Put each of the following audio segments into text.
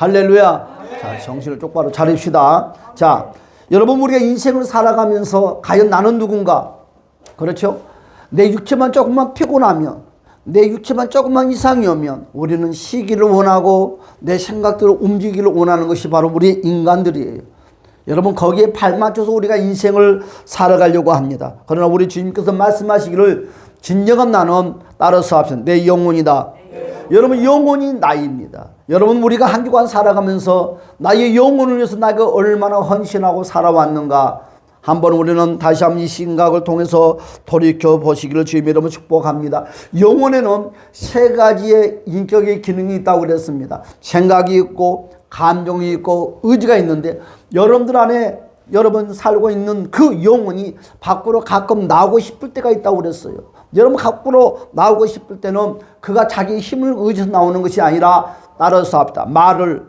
할렐루야. 자, 정신을 똑바로 차립시다. 자, 여러분, 우리가 인생을 살아가면서 과연 나는 누군가? 그렇죠? 내 육체만 조금만 피곤하면, 내 육체만 조금만 이상이 오면 우리는 쉬기를 원하고 내 생각대로 움직이기를 원하는 것이 바로 우리 인간들이에요. 여러분, 거기에 발맞춰서 우리가 인생을 살아가려고 합니다. 그러나 우리 주님께서 말씀하시기를 진정한 나는 따라서 합시다. 내 영혼이다. 여러분, 영혼이 나입니다. 여러분, 우리가 한 주간 살아가면서 나의 영혼을 위해서 내가 얼마나 헌신하고 살아왔는가, 한번 우리는 다시 한번 이 생각을 통해서 돌이켜 보시기를 주님 이름으로 축복합니다. 영혼에는 세 가지의 인격의 기능이 있다고 그랬습니다. 생각이 있고 감정이 있고 의지가 있는데, 여러분들 안에 여러분 살고 있는 그 영혼이 밖으로 가끔 나오고 싶을 때가 있다고 그랬어요. 여러분, 밖으로 나오고 싶을 때는 그가 자기 힘을 의지해서 나오는 것이 아니라 따라서 합니다. 말을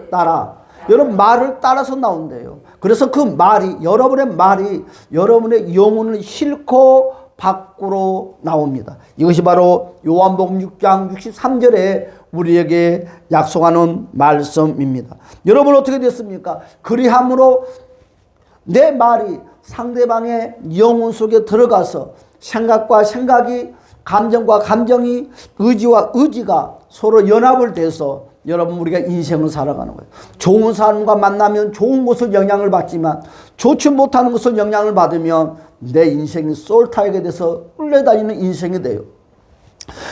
따라. 여러분, 말을 따라서 나온대요. 그래서 그 말이, 여러분의 말이 여러분의 영혼을 싣고 밖으로 나옵니다. 이것이 바로 요한복음 6장 63절에 우리에게 약속하는 말씀입니다. 여러분, 어떻게 됐습니까? 그리함으로 내 말이 상대방의 영혼 속에 들어가서 생각과 생각이, 감정과 감정이, 의지와 의지가 서로 연합을 돼서 여러분, 우리가 인생을 살아가는 거예요. 좋은 사람과 만나면 좋은 것을 영향을 받지만 좋지 못하는 것을 영향을 받으면 내 인생이 솔타이게 돼서 끌려다니는 인생이 돼요.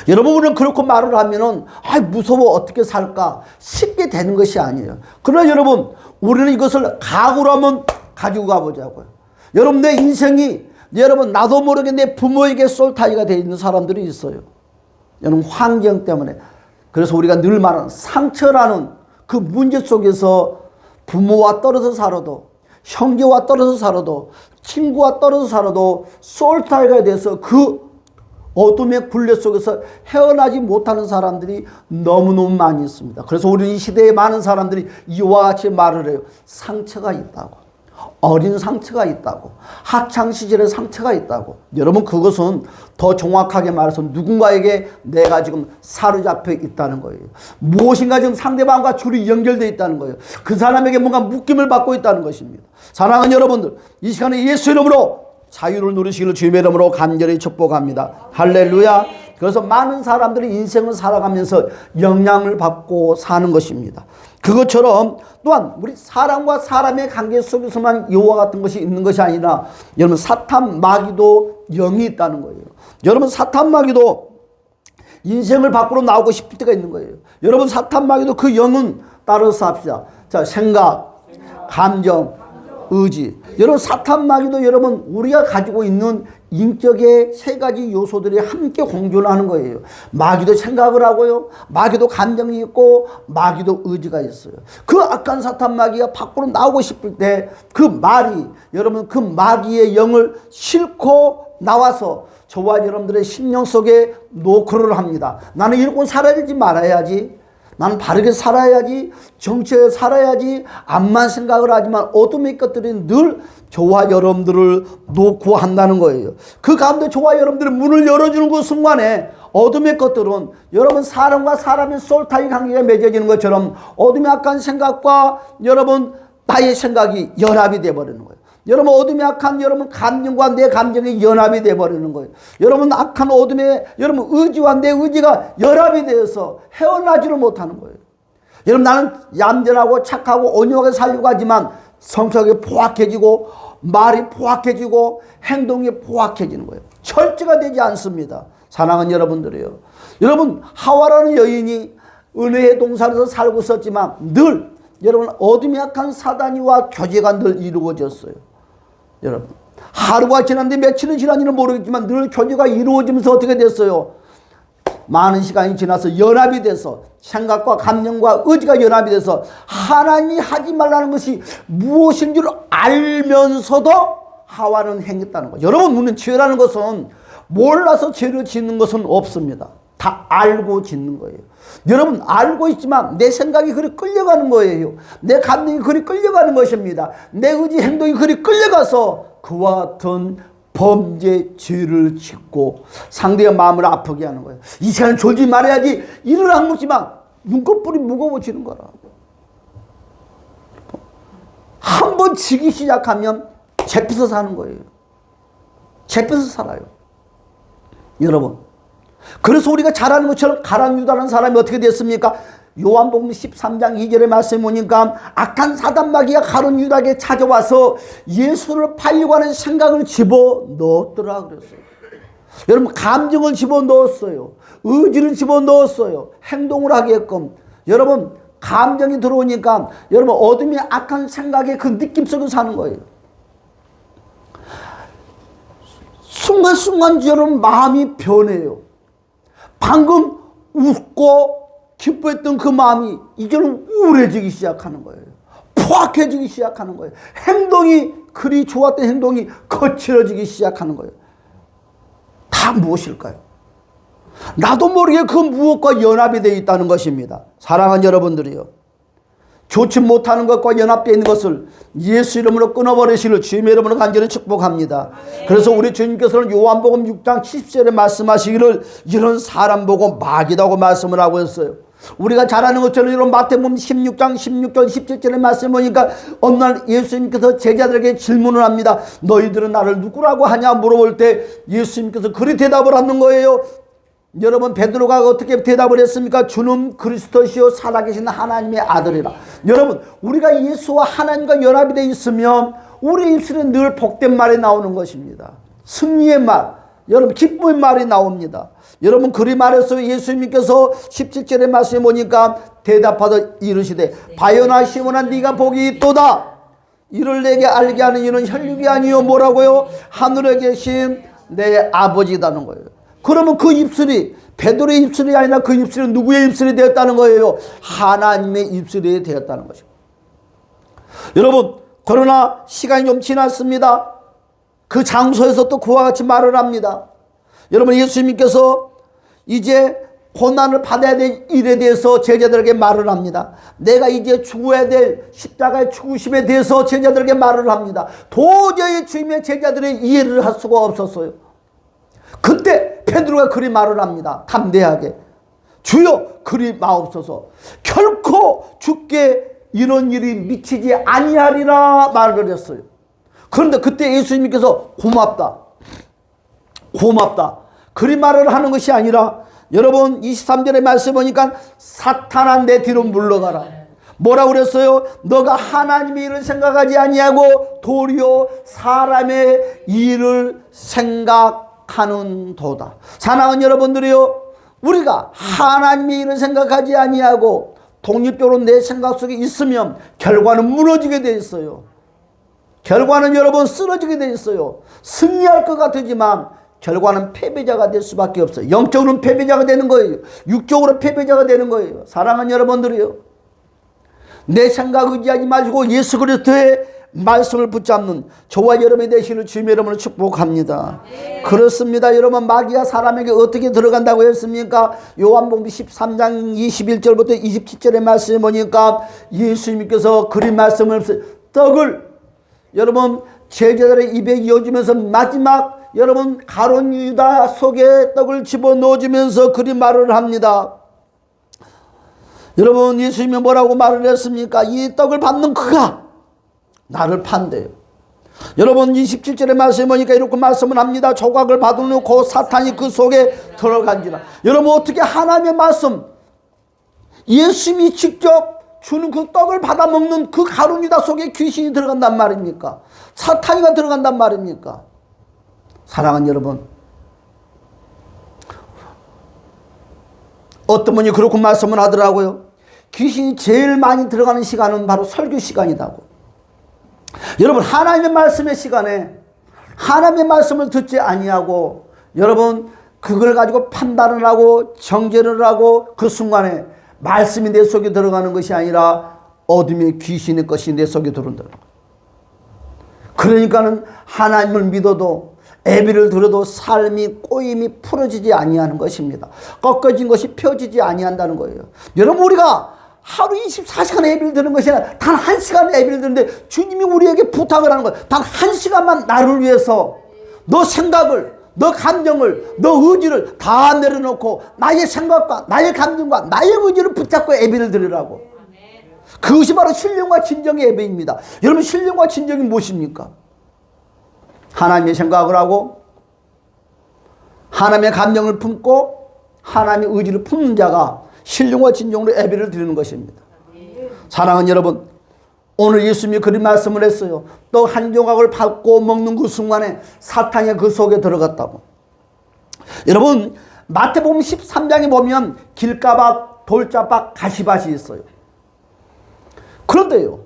여러분, 우리는 그렇게 말을 하면은 무서워, 어떻게 살까, 쉽게 되는 것이 아니에요. 그러나 여러분, 우리는 이것을 각오로 한번 가지고 가보자고요. 여러분, 내 인생이, 여러분, 나도 모르게 내 부모에게 솔타이가 되어 있는 사람들이 있어요. 여러분, 환경 때문에. 그래서 우리가 늘 말하는 상처라는 그 문제 속에서 부모와 떨어져 살아도, 형제와 떨어져 살아도, 친구와 떨어져 살아도 솔타이가 돼서 그 어둠의 굴레 속에서 헤어나지 못하는 사람들이 너무너무 많이 있습니다. 그래서 우리 이 시대에 많은 사람들이 이와 같이 말을 해요. 상처가 있다고. 어린 상처가 있다고. 학창시절에 상처가 있다고. 여러분, 그것은 더 정확하게 말해서 누군가에게 내가 지금 사로잡혀 있다는 거예요. 무엇인가 지금 상대방과 줄이 연결되어 있다는 거예요. 그 사람에게 뭔가 묶임을 받고 있다는 것입니다. 사랑하는 여러분들, 이 시간에 예수 이름으로 자유를 누리시기를 주님의 이름으로 간절히 축복합니다. 할렐루야. 그래서 많은 사람들이 인생을 살아가면서 영향을 받고 사는 것입니다. 그것처럼 또한 우리 사람과 사람의 관계 속에서만 여호와 같은 것이 있는 것이 아니라, 여러분, 사탄 마귀도 영이 있다는 거예요. 여러분, 사탄 마귀도 인생을 밖으로 나오고 싶을 때가 있는 거예요. 여러분, 사탄 마귀도 그 영은 따라서 합시다. 자, 생각, 감정, 의지. 여러분, 사탄 마귀도 여러분, 우리가 가지고 있는 인격의 세 가지 요소들이 함께 공존을 하는 거예요. 마귀도 생각을 하고요, 마귀도 감정이 있고, 마귀도 의지가 있어요. 그 악한 사탄 마귀가 밖으로 나오고 싶을 때 그 말이, 여러분, 그 마귀의 영을 싣고 나와서 저와 여러분들의 심령 속에 노크를 합니다. 나는 이렇게 살아야지 말아야지, 나는 바르게 살아야지, 정치에 살아야지, 암만 생각을 하지만 어둠의 것들이 늘 저와 여러분들을 놓고 한다는 거예요. 그 가운데 저와 여러분들의 문을 열어주는 그 순간에 어둠의 것들은, 여러분, 사람과 사람의 솔타이 관계가 맺어지는 것처럼 어둠의 악한 생각과 여러분 나의 생각이 연합이 되어버리는 거예요. 여러분, 어둠의 악한 여러분 감정과 내 감정이 연합이 되어버리는 거예요. 여러분, 악한 어둠의 여러분 의지와 내 의지가 연합이 되어서 헤어나지를 못하는 거예요. 여러분, 나는 얌전하고 착하고 온유하게 살려고 하지만 성격이 포악해지고, 말이 포악해지고, 행동이 포악해지는 거예요. 철저가 되지 않습니다. 사랑하는 여러분들이요. 여러분, 하와라는 여인이 은혜의 동산에서 살고 있었지만 늘 여러분 어둠이 약한 사단이와 교제가 늘 이루어졌어요. 여러분, 하루가 지났는데 며칠은 지난지는 모르겠지만 늘 교제가 이루어지면서 어떻게 됐어요? 많은 시간이 지나서 연합이 돼서 생각과 감정과 의지가 연합이 돼서 하나님이 하지 말라는 것이 무엇인 줄 알면서도 하와는 행했다는 거예요. 여러분, 우리는 죄라는 것은 몰라서 죄를 짓는 것은 없습니다. 다 알고 짓는 거예요. 여러분, 알고 있지만 내 생각이 그리 끌려가는 거예요. 내 감정이 그리 끌려가는 것입니다. 내 의지 행동이 그리 끌려가서 그와 같은 범죄 죄를 짓고 상대의 마음을 아프게 하는 거예요. 이 시간에 졸지 말아야지 일을 안 묻지만 눈꺼풀이 무거워지는 거라. 한 번 지기 시작하면 잡혀서 사는 거예요. 잡혀서 살아요. 여러분, 그래서 우리가 잘 아는 것처럼 가룟 유다라는 사람이 어떻게 됐습니까? 요한복음 13장 2절의 말씀에 보니까 악한 사단마귀가 가룟 유다에게 찾아와서 예수를 팔려고 하는 생각을 집어넣었더라 그랬어요. 여러분, 감정을 집어넣었어요. 의지를 집어넣었어요. 행동을 하게끔. 여러분, 감정이 들어오니까 여러분 어둠이 악한 생각의 그 느낌 속에 사는 거예요. 순간순간 여러분 마음이 변해요. 방금 웃고 기뻐했던 그 마음이 이제는 우울해지기 시작하는 거예요. 포악해지기 시작하는 거예요. 행동이 그리 좋았던 행동이 거칠어지기 시작하는 거예요. 다 무엇일까요? 나도 모르게 그 무엇과 연합이 되어 있다는 것입니다. 사랑하는 여러분들이요, 좋지 못하는 것과 연합되어 있는 것을 예수 이름으로 끊어버리시를 주님의 이름으로 간절히 축복합니다. 그래서 우리 주님께서는 요한복음 6장 70절에 말씀하시기를 이런 사람 보고 마귀다고 말씀을 하고 있어요. 우리가 잘 아는 것처럼 이런 마태복음 16장 16절 17절의 말씀 보니까 어느 날 예수님께서 제자들에게 질문을 합니다. 너희들은 나를 누구라고 하냐 물어볼 때 예수님께서 그리 대답을 하는 거예요. 여러분, 베드로가 어떻게 대답을 했습니까? 주는 그리스도시요 살아계신 하나님의 아들이라. 여러분, 우리가 예수와 하나님과 연합이 되어 있으면 우리 입술에 늘 복된 말이 나오는 것입니다. 승리의 말, 여러분 기쁨의 말이 나옵니다. 여러분, 그리 말해서 예수님께서 17절의 말씀에 보니까 대답하다 이르시되 바요나 시몬아 네가 복이 있도다. 이를 내게 알게 하는 이는 혈육이 아니요 뭐라고요? 하늘에 계신 내 아버지다는 거예요. 그러면 그 입술이 베드로의 입술이 아니라 그 입술이 누구의 입술이 되었다는 거예요? 하나님의 입술이 되었다는 것입니다. 여러분, 그러나 시간이 좀 지났습니다. 그 장소에서 또 그와 같이 말을 합니다. 여러분, 예수님께서 이제 고난을 받아야 될 일에 대해서 제자들에게 말을 합니다. 내가 이제 죽어야 될 십자가의 죽으심에 대해서 제자들에게 말을 합니다. 도저히 주님의 제자들의 이해를 할 수가 없었어요. 그때 베드로가 그리 말을 합니다. 담대하게 주여 그리 마옵소서 결코 죽게 이런 일이 미치지 아니하리라 말을 했어요. 그런데 그때 예수님께서 고맙다 그리 말을 하는 것이 아니라 여러분 23절의 말씀 보니까 사탄아 내 뒤로 물러가라. 뭐라고 그랬어요? 너가 하나님의 일을 생각하지 아니하고 도리어 사람의 일을 생각하는 도다. 사랑하는 여러분들이요, 우리가 하나님의 일을 생각하지 아니하고 독립적으로 내 생각 속에 있으면 결과는 무너지게 돼 있어요. 결과는 여러분 쓰러지게 돼 있어요. 승리할 것 같지만 결과는 패배자가 될 수밖에 없어요. 영적으로는 패배자가 되는 거예요. 육적으로 패배자가 되는 거예요. 사랑하는 여러분들이요, 내 생각 의지하지 마시고 예수 그리스도의 말씀을 붙잡는 저와 여러분의 되시는 주님의 이름으로 축복합니다. 그렇습니다. 여러분, 마귀가 사람에게 어떻게 들어간다고 했습니까? 요한복음 13장 21절부터 27절의 말씀을 보니까 예수님께서 그린 말씀을 떡을 여러분 제자들의 입에 이어주면서 마지막 여러분 가룟 유다 속에 떡을 집어넣어주면서 그린 말을 합니다. 여러분, 예수님이 뭐라고 말을 했습니까? 이 떡을 받는 그가 나를 판대요. 여러분 27절의 말씀에 보니까 이렇게 말씀을 합니다. 조각을 받아놓고 사탄이 그 속에 들어간지라. 여러분, 어떻게 하나님의 말씀 예수님이 직접 주는 그 떡을 받아먹는 그 가룟 유다 속에 귀신이 들어간단 말입니까? 사탄이가 들어간단 말입니까? 사랑하는 여러분, 어떤 분이 그렇게 말씀을 하더라고요. 귀신이 제일 많이 들어가는 시간은 바로 설교 시간이라고. 여러분, 하나님의 말씀의 시간에 하나님의 말씀을 듣지 아니하고 여러분 그걸 가지고 판단을 하고 정죄를 하고 그 순간에 말씀이 내 속에 들어가는 것이 아니라 어둠의 귀신의 것이 내 속에 들어온다는 거예요. 그러니까는 하나님을 믿어도 예배를 들어도 삶이 꼬임이 풀어지지 아니하는 것입니다. 꺾어진 것이 펴지지 아니한다는 거예요. 여러분, 우리가 하루 24시간 예배를 드는 것이 아니라 단 1시간 예배를 드는데 주님이 우리에게 부탁을 하는 거예요. 단 1시간만 나를 위해서 너 생각을, 너 감정을, 너 의지를 다 내려놓고 나의 생각과 나의 감정과 나의 의지를 붙잡고 예배를 드리라고. 그것이 바로 신령과 진정의 예배입니다. 여러분, 신령과 진정이 무엇입니까? 하나님의 생각을 하고 하나님의 감정을 품고 하나님의 의지를 품는 자가 신령과 진정으로 예배를 드리는 것입니다. 사랑하는 여러분, 오늘 예수님이 그런 말씀을 했어요. 또 한 조각을 받고 먹는 그 순간에 사탄이 그 속에 들어갔다고. 여러분, 마태복음 13장에 보면 길가밭, 돌짝밭, 가시밭이 있어요. 그런데요,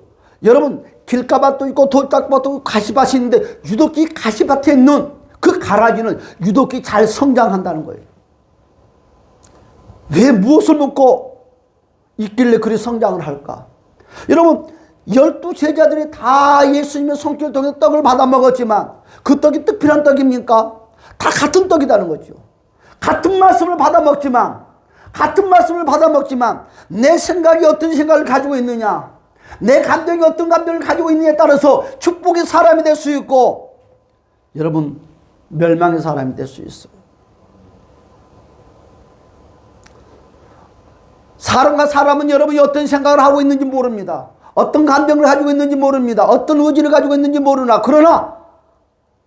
여러분, 길가밭도 있고 돌짝밭도 있고 가시밭이 있는데 유독히 가시밭에 있는 그 가라지는 유독히 잘 성장한다는 거예요. 왜 무엇을 먹고 있길래 그리 성장을 할까? 여러분, 12제자들이 다 예수님의 손길을 통해 떡을 받아 먹었지만 그 떡이 특별한 떡입니까? 다 같은 떡이라는 거죠. 같은 말씀을 받아 먹지만 내 생각이 어떤 생각을 가지고 있느냐, 내 감정이 어떤 감정을 가지고 있느냐에 따라서 축복의 사람이 될 수 있고 여러분, 멸망의 사람이 될 수 있어요. 사람과 사람은 여러분이 어떤 생각을 하고 있는지 모릅니다. 어떤 감정을 가지고 있는지 모릅니다. 어떤 의지를 가지고 있는지 모르나, 그러나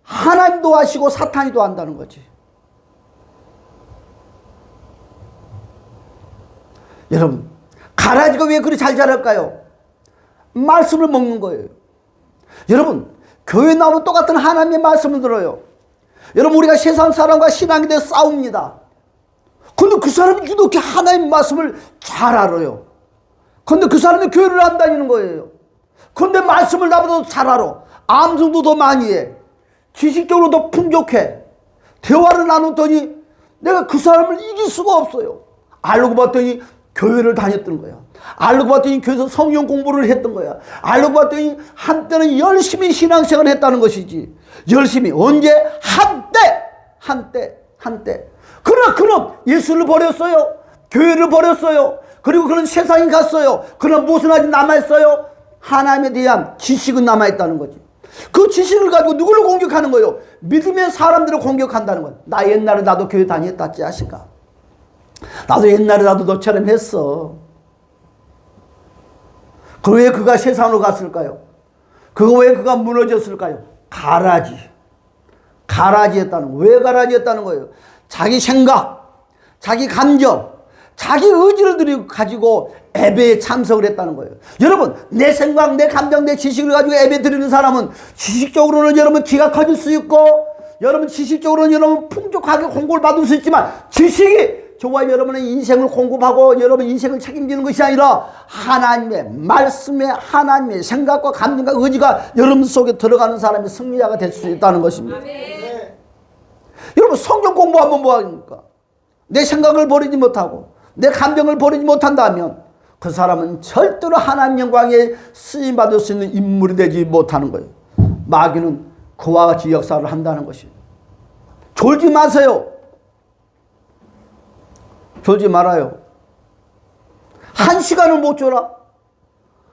하나님도 아시고 사탄이도 안다는 거지. 여러분, 가라지가 왜 그리 잘 자랄까요? 말씀을 먹는 거예요. 여러분, 교회 나오면 똑같은 하나님의 말씀을 들어요. 여러분, 우리가 세상 사람과 신앙에 대해 싸웁니다. 근데 그 사람이 유독히 하나님의 말씀을 잘 알아요. 근데 그 사람이 교회를 안 다니는 거예요. 근데 말씀을 나보다 잘 알아. 암송도 더 많이 해. 지식적으로 더 풍족해. 대화를 나눴더니 내가 그 사람을 이길 수가 없어요. 알고 봤더니 교회를 다녔던 거야. 알고 봤더니 교회에서 성경 공부를 했던 거야. 알고 봤더니 한때는 열심히 신앙생활을 했다는 것이지. 열심히. 언제? 한때. 그러나 그는 예수를 버렸어요. 교회를 버렸어요. 그리고 그는 세상에 갔어요. 그러나 무엇은 아직 남아있어요? 하나님에 대한 지식은 남아있다는 거지. 그 지식을 가지고 누구를 공격하는 거예요? 믿음의 사람들을 공격한다는 거예요. 나 옛날에 나도 교회 다녔다, 자식아. 나도 옛날에 나도 너처럼 했어. 왜 그가 세상으로 갔을까요? 왜 그가 무너졌을까요? 가라지했다는 거예요. 왜 가라지했다는 거예요? 자기 생각, 자기 감정, 자기 의지를 가지고 예배에 참석을 했다는 거예요. 여러분, 내 생각, 내 감정, 내 지식을 가지고 예배 드리는 사람은 지식적으로는 여러분 기가 커질 수 있고, 여러분 지식적으로는 여러분 풍족하게 공부를 받을 수 있지만, 지식이 저와 여러분의 인생을 공급하고 여러분 인생을 책임지는 것이 아니라 하나님의 말씀에 하나님의 생각과 감정과 의지가 여러분 속에 들어가는 사람이 승리자가 될 수 있다는 것입니다. 여러분, 성경 공부하면 뭐합니까? 내 생각을 버리지 못하고 내 감정을 버리지 못한다면 그 사람은 절대로 하나님 영광에 쓰임받을 수 있는 인물이 되지 못하는 거예요. 마귀는 그와 같이 역사를 한다는 것이에요. 졸지 마세요. 졸지 말아요. 1시간을 못 졸아?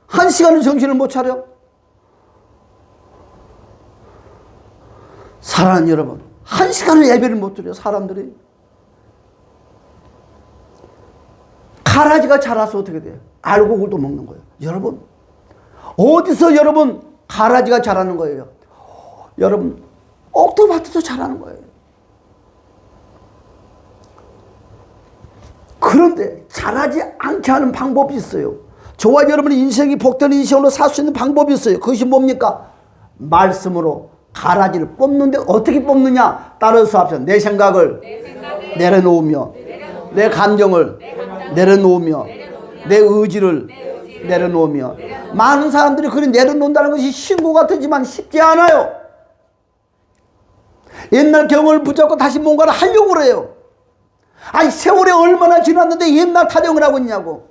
1시간을 정신을 못 차려? 사랑하는 여러분, 1시간을 예배를 못 드려요, 사람들이. 가라지가 자라서 어떻게 돼요? 알곡을 먹는 거예요. 여러분, 어디서 여러분 가라지가 자라는 거예요? 여러분, 옥토밭에서 자라는 거예요. 그런데 자라지 않게 하는 방법이 있어요. 저와 여러분의 인생이 복된 인생으로 살 수 있는 방법이 있어요. 그것이 뭡니까? 말씀으로 가라지를 뽑는데 어떻게 뽑느냐? 따라서 합시다. 내 생각을 내려놓으며, 내 감정을 내려놓으며, 내 의지를 내려놓으며. 많은 사람들이 그리 내려놓는다는 것이 신고 같지만 쉽지 않아요. 옛날 경험을 붙잡고 다시 뭔가를 하려고 그래요. 아니, 세월이 얼마나 지났는데 옛날 타령을 하고 있냐고.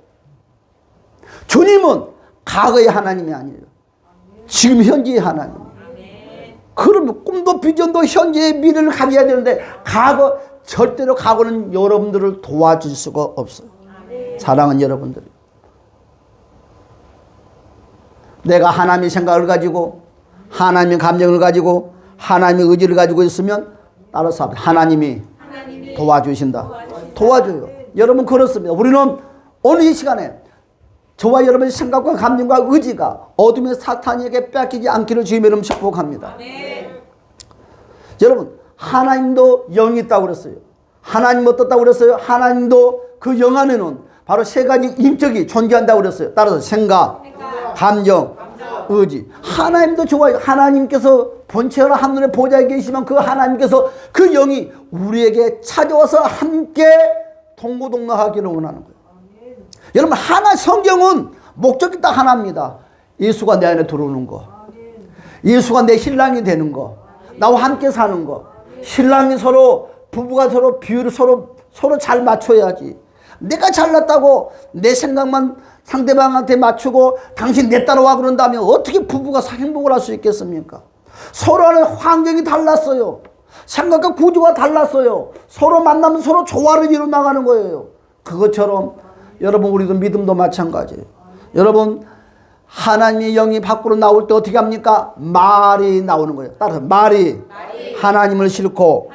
주님은 과거의 하나님이 아니에요. 지금 현재의 하나님. 그러면 꿈도 비전도 현재의 미래를 가져야 되는데 절대로 과거는 여러분들을 도와줄 수가 없어요. 사랑하는 여러분들, 내가 하나님의 생각을 가지고 하나님의 감정을 가지고 하나님의 의지를 가지고 있으면 따라서 하나님이 도와주신다. 도와줘요. 여러분, 그렇습니다. 우리는 오늘 이 시간에 저와 여러분의 생각과 감정과 의지가 어둠의 사탄에게 뺏기지 않기를 주님의 이름으로 축복합니다. 여러분, 하나님도 영이 있다고 그랬어요. 하나님 어떻다고 그랬어요? 하나님도 그 영 안에는 바로 세 가지 인격이 존재한다고 그랬어요. 따라서 생각, 감정, 의지. 하나님도 좋아요. 하나님께서 본체로 하늘에 보좌에 계시면 그 하나님께서 그 영이 우리에게 찾아와서 함께 동고동락하기를 원하는 거예요. 여러분, 하나 성경은 목적이 딱 하나입니다. 예수가 내 안에 들어오는 거, 예수가 내 신랑이 되는 거, 나와 함께 사는 거. 신랑이 서로, 부부가 서로 비율을 서로 잘 맞춰야지. 내가 잘났다고 내 생각만 상대방한테 맞추고 당신 내 따라와 그런다면 어떻게 부부가 행복을 할 수 있겠습니까? 서로는 환경이 달랐어요. 생각과 구조가 달랐어요. 서로 만나면 서로 조화를 이루 나가는 거예요. 그것처럼 여러분, 우리도 믿음도 마찬가지예요. 여러분, 하나님의 영이 밖으로 나올 때 어떻게 합니까? 말이 나오는 거예요. 따라서 말이 하나님을 싣고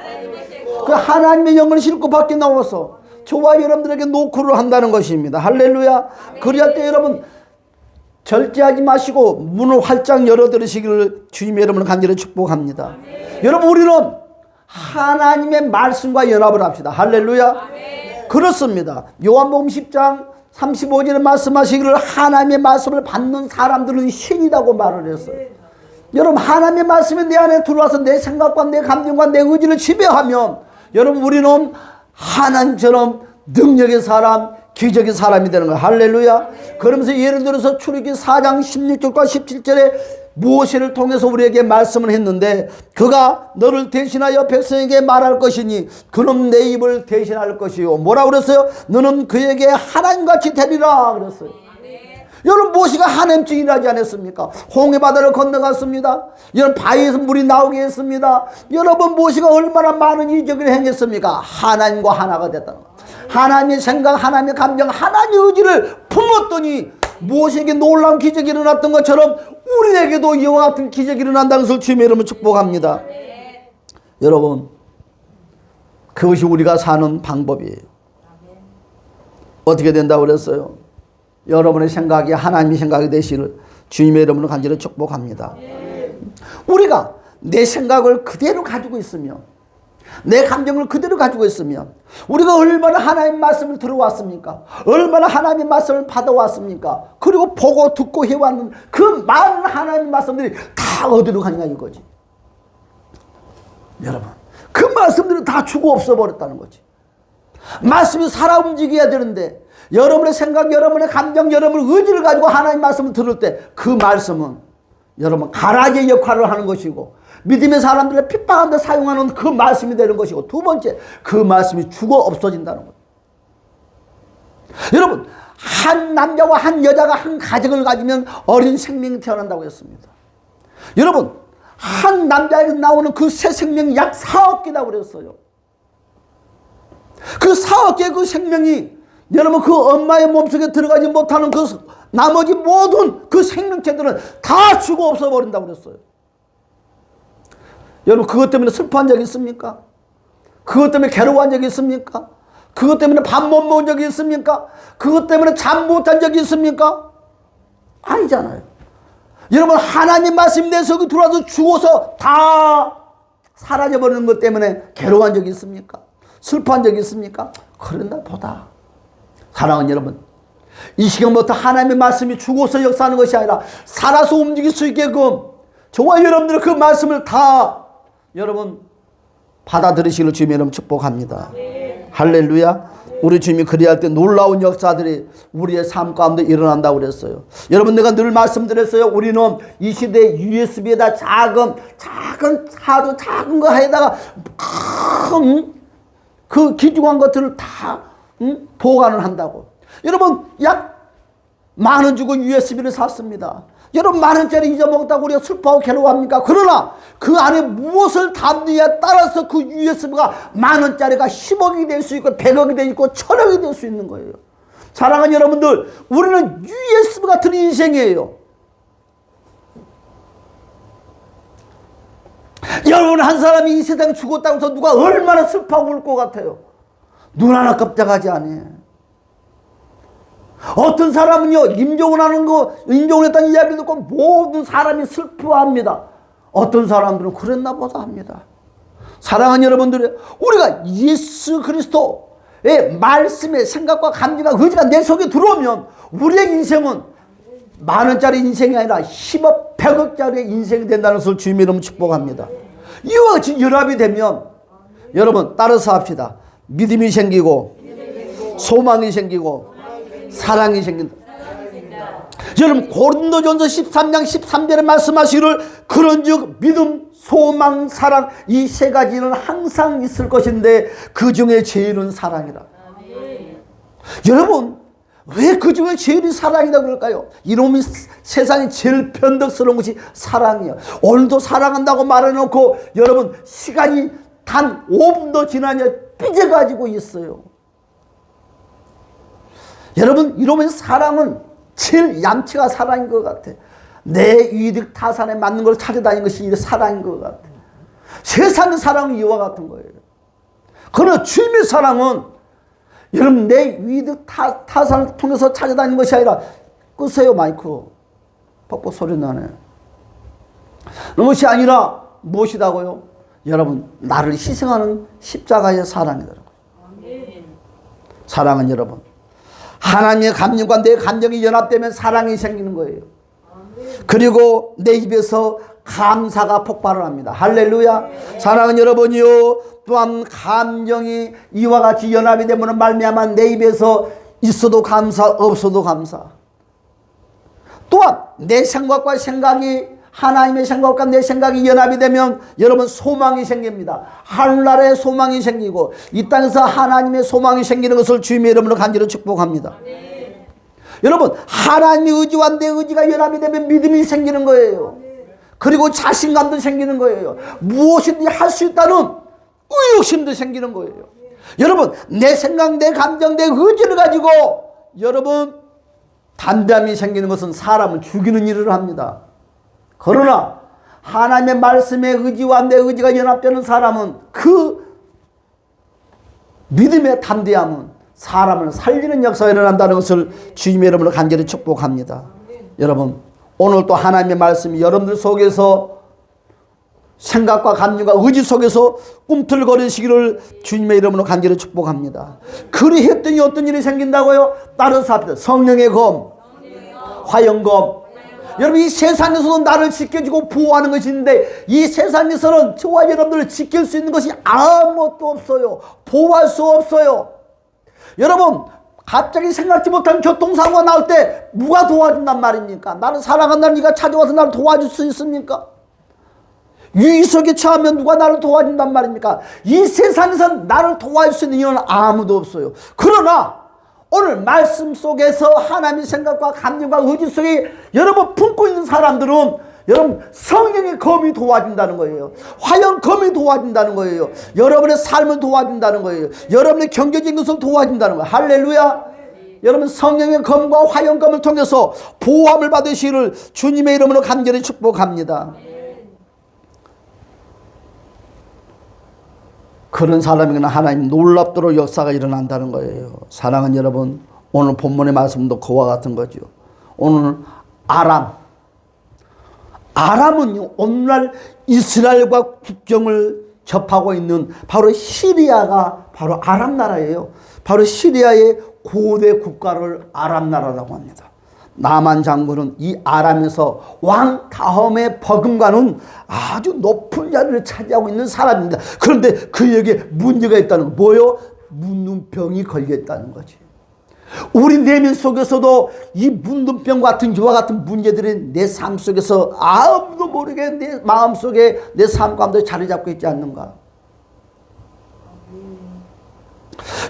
그 하나님의 영을 싣고 밖에 나와서 저와 여러분들에게 노크를 한다는 것입니다. 할렐루야. 그리할 때 여러분, 절제하지 마시고 문을 활짝 열어드리시기를 주님의 이름으로 간절히 축복합니다. 여러분, 우리는 하나님의 말씀과 연합을 합시다. 할렐루야. 그렇습니다. 요한복음 10장 35절에 말씀하시기를 하나님의 말씀을 받는 사람들은 신이라고 말을 했어요. 여러분, 하나님의 말씀이 내 안에 들어와서 내 생각과 내 감정과 내 의지를 지배하면 여러분, 우리는 하나님처럼 능력의 사람, 기적의 사람이 되는 거예요. 할렐루야. 그러면서 예를 들어서 출애굽기 4장 16절과 17절에 모세를 통해서 우리에게 말씀을 했는데, 그가 너를 대신하여 백성에게 말할 것이니 그는 내 입을 대신할 것이요. 뭐라고 그랬어요? 너는 그에게 하나님같이 되리라 그랬어요. 여러분, 모세가 하나님처럼 일하지 않았습니까? 홍해바다를 건너갔습니다. 여러분, 바위에서 물이 나오게 했습니다. 여러분, 모세가 얼마나 많은 이적을 행했습니까? 하나님과 하나가 됐다는 거예요. 하나님의 생각, 하나님의 감정, 하나님의 의지를 품었더니 모세에게 놀라운 기적이 일어났던 것처럼 우리에게도 이와 같은 기적이 일어난다는 것을 주님의 이름으로 축복합니다. 여러분, 그것이 우리가 사는 방법이에요. 어떻게 된다고 그랬어요? 여러분의 생각이 하나님의 생각이 되시기를 주님의 이름으로 간절히 축복합니다. 우리가 내 생각을 그대로 가지고 있으면, 내 감정을 그대로 가지고 있으면, 우리가 얼마나 하나님의 말씀을 들어왔습니까? 얼마나 하나님의 말씀을 받아왔습니까? 그리고 보고 듣고 해왔는 그 많은 하나님의 말씀들이 다 어디로 가냐 이거지. 여러분, 그 말씀들은 다 죽어 없어버렸다는 거지. 말씀이 살아 움직여야 되는데, 여러분의 생각, 여러분의 감정, 여러분의 의지를 가지고 하나님의 말씀을 들을 때 그 말씀은 여러분 가라지의 역할을 하는 것이고, 믿음의 사람들의 핍박한 데 사용하는 그 말씀이 되는 것이고, 두 번째, 그 말씀이 죽어 없어진다는 거예요. 여러분, 한 남자와 한 여자가 한 가정을 가지면 어린 생명이 태어난다고 했습니다. 여러분, 한 남자에게 나오는 그 새 생명이 약 4억 개라고 그랬어요. 그 4억 개의 그 생명이 여러분, 그 엄마의 몸속에 들어가지 못하는 그 나머지 모든 그 생명체들은 다 죽어 없어버린다고 그랬어요. 여러분, 그것 때문에 슬퍼한 적이 있습니까? 그것 때문에 괴로워한 적이 있습니까? 그것 때문에 밥 못 먹은 적이 있습니까? 그것 때문에 잠 못한 적이 있습니까? 아니잖아요. 여러분, 하나님 말씀이 내 속에 들어와서 죽어서 다 사라져버리는 것 때문에 괴로워한 적이 있습니까? 슬퍼한 적이 있습니까? 그런다 보다. 사랑하는 여러분, 이 시간부터 하나님의 말씀이 죽어서 역사하는 것이 아니라 살아서 움직일 수 있게끔 저와 여러분들의 그 말씀을 다 여러분 받아들이시기를 주님의 이름 축복합니다. 할렐루야. 우리 주님이 그리할 때 놀라운 역사들이 우리의 삶 가운데 일어난다고 그랬어요. 여러분, 내가 늘 말씀드렸어요. 우리는 이 시대에 USB에다 작은 거 해다가 큰 그 귀중한 것들을 다 보관을 한다고. 여러분, 약 10,000원 주고 USB를 샀습니다. 여러분, 10,000원짜리 잊어먹었다고 우리가 슬퍼하고 괴로워합니까? 그러나 그 안에 무엇을 담느냐에 따라서 그 USB가 10,000원짜리가 10억이 될 수 있고 100억이 될 수 있고 1,000억이 될 수 있는 거예요. 사랑하는 여러분들, 우리는 USB 같은 인생이에요. 여러분, 한 사람이 이 세상에 죽었다고 해서 누가 얼마나 슬퍼하고 울 것 같아요? 눈 하나 깜짝하지 않아요. 어떤 사람은요, 임종을 하는 거, 임종을 했다는 이야기를 듣고 모든 사람이 슬퍼합니다. 어떤 사람들은 그랬나 보다 합니다. 사랑하는 여러분들, 우리가 예수 그리스도의 말씀의 생각과 감정과 의지가 내 속에 들어오면 우리의 인생은 만원짜리 인생이 아니라 10억, 100억짜리 인생이 된다는 것을 주님의 이름으로 축복합니다. 이와 같이 연합이 되면 여러분 따라서 합시다. 믿음이 생기고 소망이 생기고 사랑이 생긴다. 여러분 고린도전서 13장 13절에 말씀하시기를 그런즉 믿음, 소망, 사랑 이 세 가지는 항상 있을 것인데 그 중에 제일은 사랑이다. 여러분 왜 그 중에 제일이 사랑이다 그럴까요? 이놈이 세상에 제일 변덕스러운 것이 사랑이에요. 오늘도 사랑한다고 말해놓고 여러분 시간이 단 5분도 지나냐 삐져가지고 있어요. 여러분 이놈의 사랑은 제일 얌체가 사랑인 것 같아. 내 이득 타산에 맞는 걸 찾아다니는 것이 사랑인 것 같아. 세상의 사랑은 이와 같은 거예요. 그러나 주님의 사랑은 여러분 내 이득 타산을 통해서 찾아다니는 것이 아니라 끄세요 마이크. 뻑뻑 소리 나네. 그것이 아니라 무엇이다고요? 여러분 나를 희생하는 십자가의 사랑이더라고요. 사랑은 여러분 하나님의 감정과 내 감정이 연합되면 사랑이 생기는 거예요. 그리고 내 입에서 감사가 폭발을 합니다. 할렐루야. 사랑하는 여러분이요 또한 감정이 이와 같이 연합이 되면 말미암아 내 입에서 있어도 감사 없어도 감사. 또한 내 생각과 생각이 하나님의 생각과 내 생각이 연합이 되면 여러분 소망이 생깁니다. 하늘나라의 소망이 생기고 이 땅에서 하나님의 소망이 생기는 것을 주님의 이름으로 간절히 축복합니다. 여러분 하나님의 의지와 내 의지가 연합이 되면 믿음이 생기는 거예요. 그리고 자신감도 생기는 거예요. 무엇이든지 할 수 있다는 의욕심도 생기는 거예요. 여러분 내 생각, 내 감정, 내 의지를 가지고 여러분 담대함이 생기는 것은 사람을 죽이는 일을 합니다. 그러나 하나님의 말씀의 의지와 내 의지가 연합되는 사람은 그 믿음의 담대함은 사람을 살리는 역사가 일어난다는 것을 주님의 이름으로 간절히 축복합니다. 여러분 오늘 또 하나님의 말씀이 여러분들 속에서 생각과 감정과 의지 속에서 꿈틀거리시기를 주님의 이름으로 간절히 축복합니다. 그리 했더니 어떤 일이 생긴다고요? 따라서 합니다. 성령의 검, 화영검. 여러분 이 세상에서도 나를 지켜주고 보호하는 것이 있는데 이 세상에서는 저와 여러분들을 지킬 수 있는 것이 아무것도 없어요. 보호할 수 없어요. 여러분 갑자기 생각지 못한 교통사고가 나올 때 누가 도와준단 말입니까? 나를 사랑한다는 네가 찾아와서 나를 도와줄 수 있습니까? 유의석에 처하면 누가 나를 도와준단 말입니까? 이 세상에서 나를 도와줄 수 있는 이는 아무도 없어요. 그러나 오늘 말씀 속에서 하나님의 생각과 감정과 의지 속에 여러분 품고 있는 사람들은 여러분 성령의 검이 도와준다는 거예요. 화영검이 도와준다는 거예요. 여러분의 삶을 도와준다는 거예요. 여러분의 경제적인 것을 도와준다는 거예요. 할렐루야. 여러분 성령의 검과 화영검을 통해서 보호함을 받으시기를 주님의 이름으로 간절히 축복합니다. 그런 사람에게는 하나님 놀랍도록 역사가 일어난다는 거예요. 사랑하는 여러분 오늘 본문의 말씀도 그와 같은 거죠. 오늘 아람은요 오늘날 이스라엘과 국경을 접하고 있는 바로 시리아가 바로 아람 나라예요. 바로 시리아의 고대 국가를 아람 나라라고 합니다. 나만 장군은 이 아람에서 왕 다음에 버금가는 아주 높은 자리를 차지하고 있는 사람입니다. 그런데 그에게 문제가 있다는 거 뭐요? 문둥병이 걸려있다는 거지. 우리 내면 속에서도 이 문둥병 같은 이와 같은 문제들이 내 삶 속에서 아무도 모르게 내 마음 속에 내 삶 가운데 자리 잡고 있지 않는가.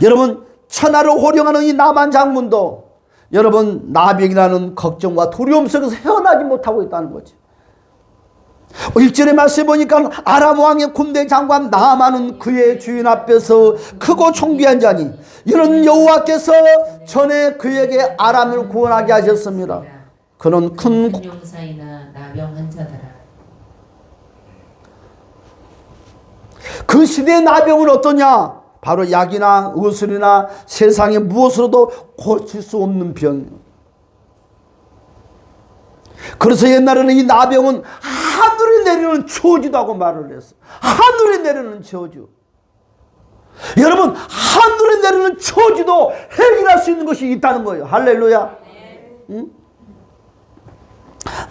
여러분 천하를 호령하는 이 나만 장군도 여러분 나병이라는 걱정과 두려움 속에서 헤어나지 못하고 있다는 거지. 1절의 말씀에 보니까 아람 왕의 군대 장관 나아만은 그의 주인 앞에서 크고 총비한 자니 이는 여호와께서 전에 그에게 아람을 구원하게 하셨습니다. 그는 큰 용사이나 나병 환자더라. 그 시대의 나병은 어떠냐? 바로 약이나 의술이나 세상의 무엇으로도 고칠 수 없는 병이에요. 그래서 옛날에는 이 나병은 하늘에 내리는 저주다고 말을 했어. 하늘에 내리는 저주. 여러분, 하늘에 내리는 저주도 해결할 수 있는 것이 있다는 거예요. 할렐루야. 응?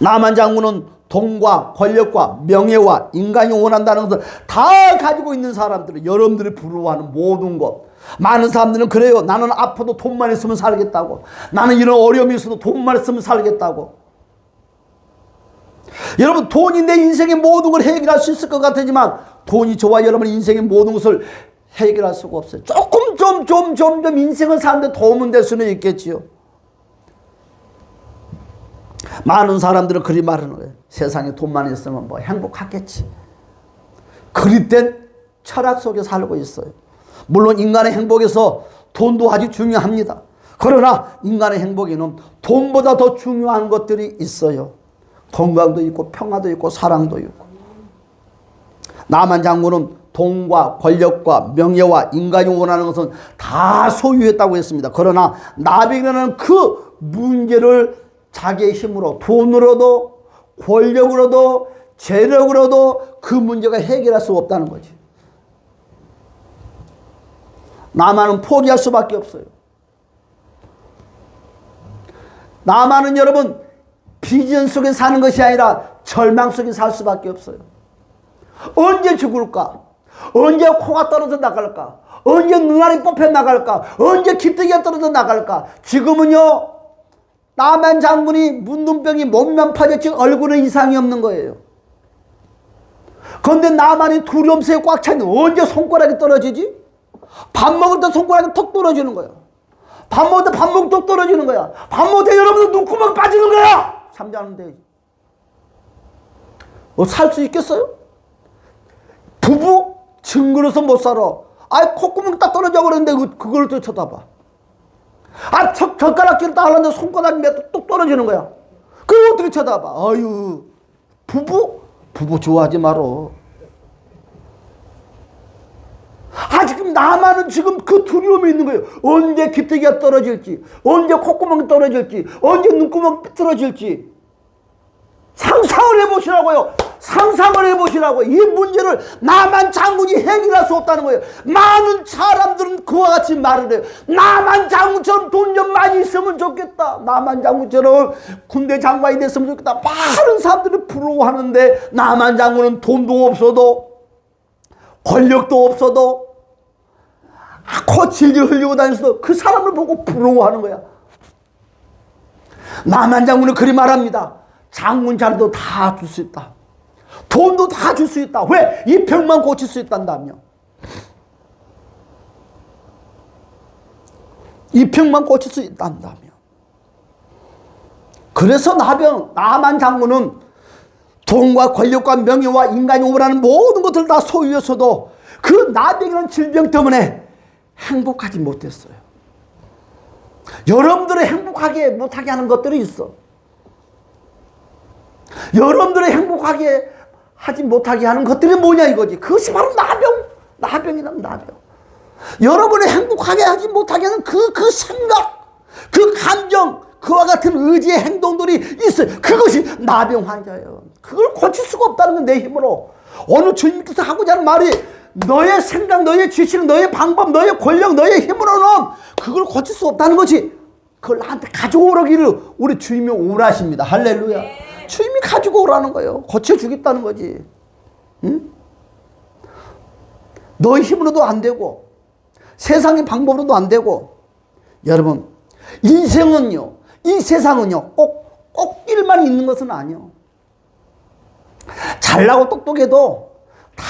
나만 장군은 돈과 권력과 명예와 인간이 원한다는 것을 다 가지고 있는 사람들은 여러분들이 부러워하는 모든 것. 많은 사람들은 그래요. 나는 아파도 돈만 있으면 살겠다고. 나는 이런 어려움이 있어도 돈만 있으면 살겠다고. 여러분, 돈이 내 인생의 모든 걸 해결할 수 있을 것 같지만 돈이 저와 여러분의 인생의 모든 것을 해결할 수가 없어요. 조금 좀 인생을 사는데 도움은 될 수는 있겠지요. 많은 사람들은 그리 말하는 거예요. 세상에 돈만 있으면 뭐 행복하겠지. 그릇된 철학 속에 살고 있어요. 물론 인간의 행복에서 돈도 아주 중요합니다. 그러나 인간의 행복에는 돈보다 더 중요한 것들이 있어요. 건강도 있고 평화도 있고 사랑도 있고. 나만 장군은 돈과 권력과 명예와 인간이 원하는 것은 다 소유했다고 했습니다. 그러나 나병이라는 그 문제를 자기의 힘으로, 돈으로도 권력으로도 재력으로도 그 문제가 해결할 수 없다는 거지. 나만은 포기할 수밖에 없어요. 나만은 여러분 비전 속에 사는 것이 아니라 절망 속에 살 수밖에 없어요. 언제 죽을까? 언제 코가 떨어져 나갈까? 언제 눈알이 뽑혀 나갈까? 언제 기특이가 떨어져 나갈까? 지금은요, 나만 장군이 문둥병이 몸만 파졌지 얼굴은 이상이 없는 거예요. 그런데 나만이 두려움 속에 꽉 차있는데 언제 손가락이 떨어지지? 밥 먹을 때 손가락이 톡 떨어지는 거야. 밥 먹을 때 밥먹 톡 떨어지는 거야. 밥 먹을 때 여러분들 눈구멍 빠지는 거야. 잠자는데 살 수 있겠어요? 부부 징그러서 못 살아. 아, 콧구멍 딱 떨어져 버렸는데 그걸 또 쳐다봐. 아, 젓가락질을 딱 하려는데 손가락이 뚝 떨어지는 거야. 그걸 어떻게 쳐다봐? 아유, 부부 좋아하지 말어. 아, 지금 나만은 지금 그 두려움이 있는 거예요. 언제 기특이가 떨어질지, 언제 콧구멍이 떨어질지, 언제 눈구멍이 삐뚤어질지. 상상을 해보시라고요. 상상을 해보시라고. 이 문제를 나만 장군이 해결할 수 없다는 거예요. 많은 사람들은 그와 같이 말을 해요. 나만 장군처럼 돈 좀 많이 있으면 좋겠다. 나만 장군처럼 군대 장관이 됐으면 좋겠다. 많은 사람들이 부러워하는데 나만 장군은 돈도 없어도 권력도 없어도 코 질질 흘리고 다니면서도 그 사람을 보고 부러워하는 거야. 나만 장군은 그리 말합니다. 장군 자리도 다 줄 수 있다. 돈도 다 줄 수 있다. 왜? 이 병만 고칠 수 있단다며. 이 병만 고칠 수 있단다며. 그래서 나만 장군은 돈과 권력과 명예와 인간이 원하는 모든 것들을 다 소유했어도 그 나병이라는 질병 때문에 행복하지 못했어요. 여러분들을 행복하게 못하게 하는 것들이 있어. 여러분들을 행복하게 하지 못하게 하는 것들이 뭐냐 이거지. 그것이 바로 나병이란 나병. 여러분을 행복하게 하지 못하게 하는 그 생각, 그 감정, 그와 같은 의지의 행동들이 있어요. 그것이 나병 환자예요. 그걸 고칠 수가 없다는 건 내 힘으로. 오늘 주님께서 하고자 하는 말이 너의 생각, 너의 지식, 너의 방법, 너의 권력, 너의 힘으로는 그걸 고칠 수 없다는 거지. 그걸 나한테 가지고 오라기를 우리 주님이 오라십니다. 할렐루야. 네. 주님이 가지고 오라는 거예요. 고쳐주겠다는 거지. 응? 너의 힘으로도 안 되고 세상의 방법으로도 안 되고. 여러분, 인생은요, 이 세상은요 꼭 일만 있는 것은 아니요. 잘나고 똑똑해도 다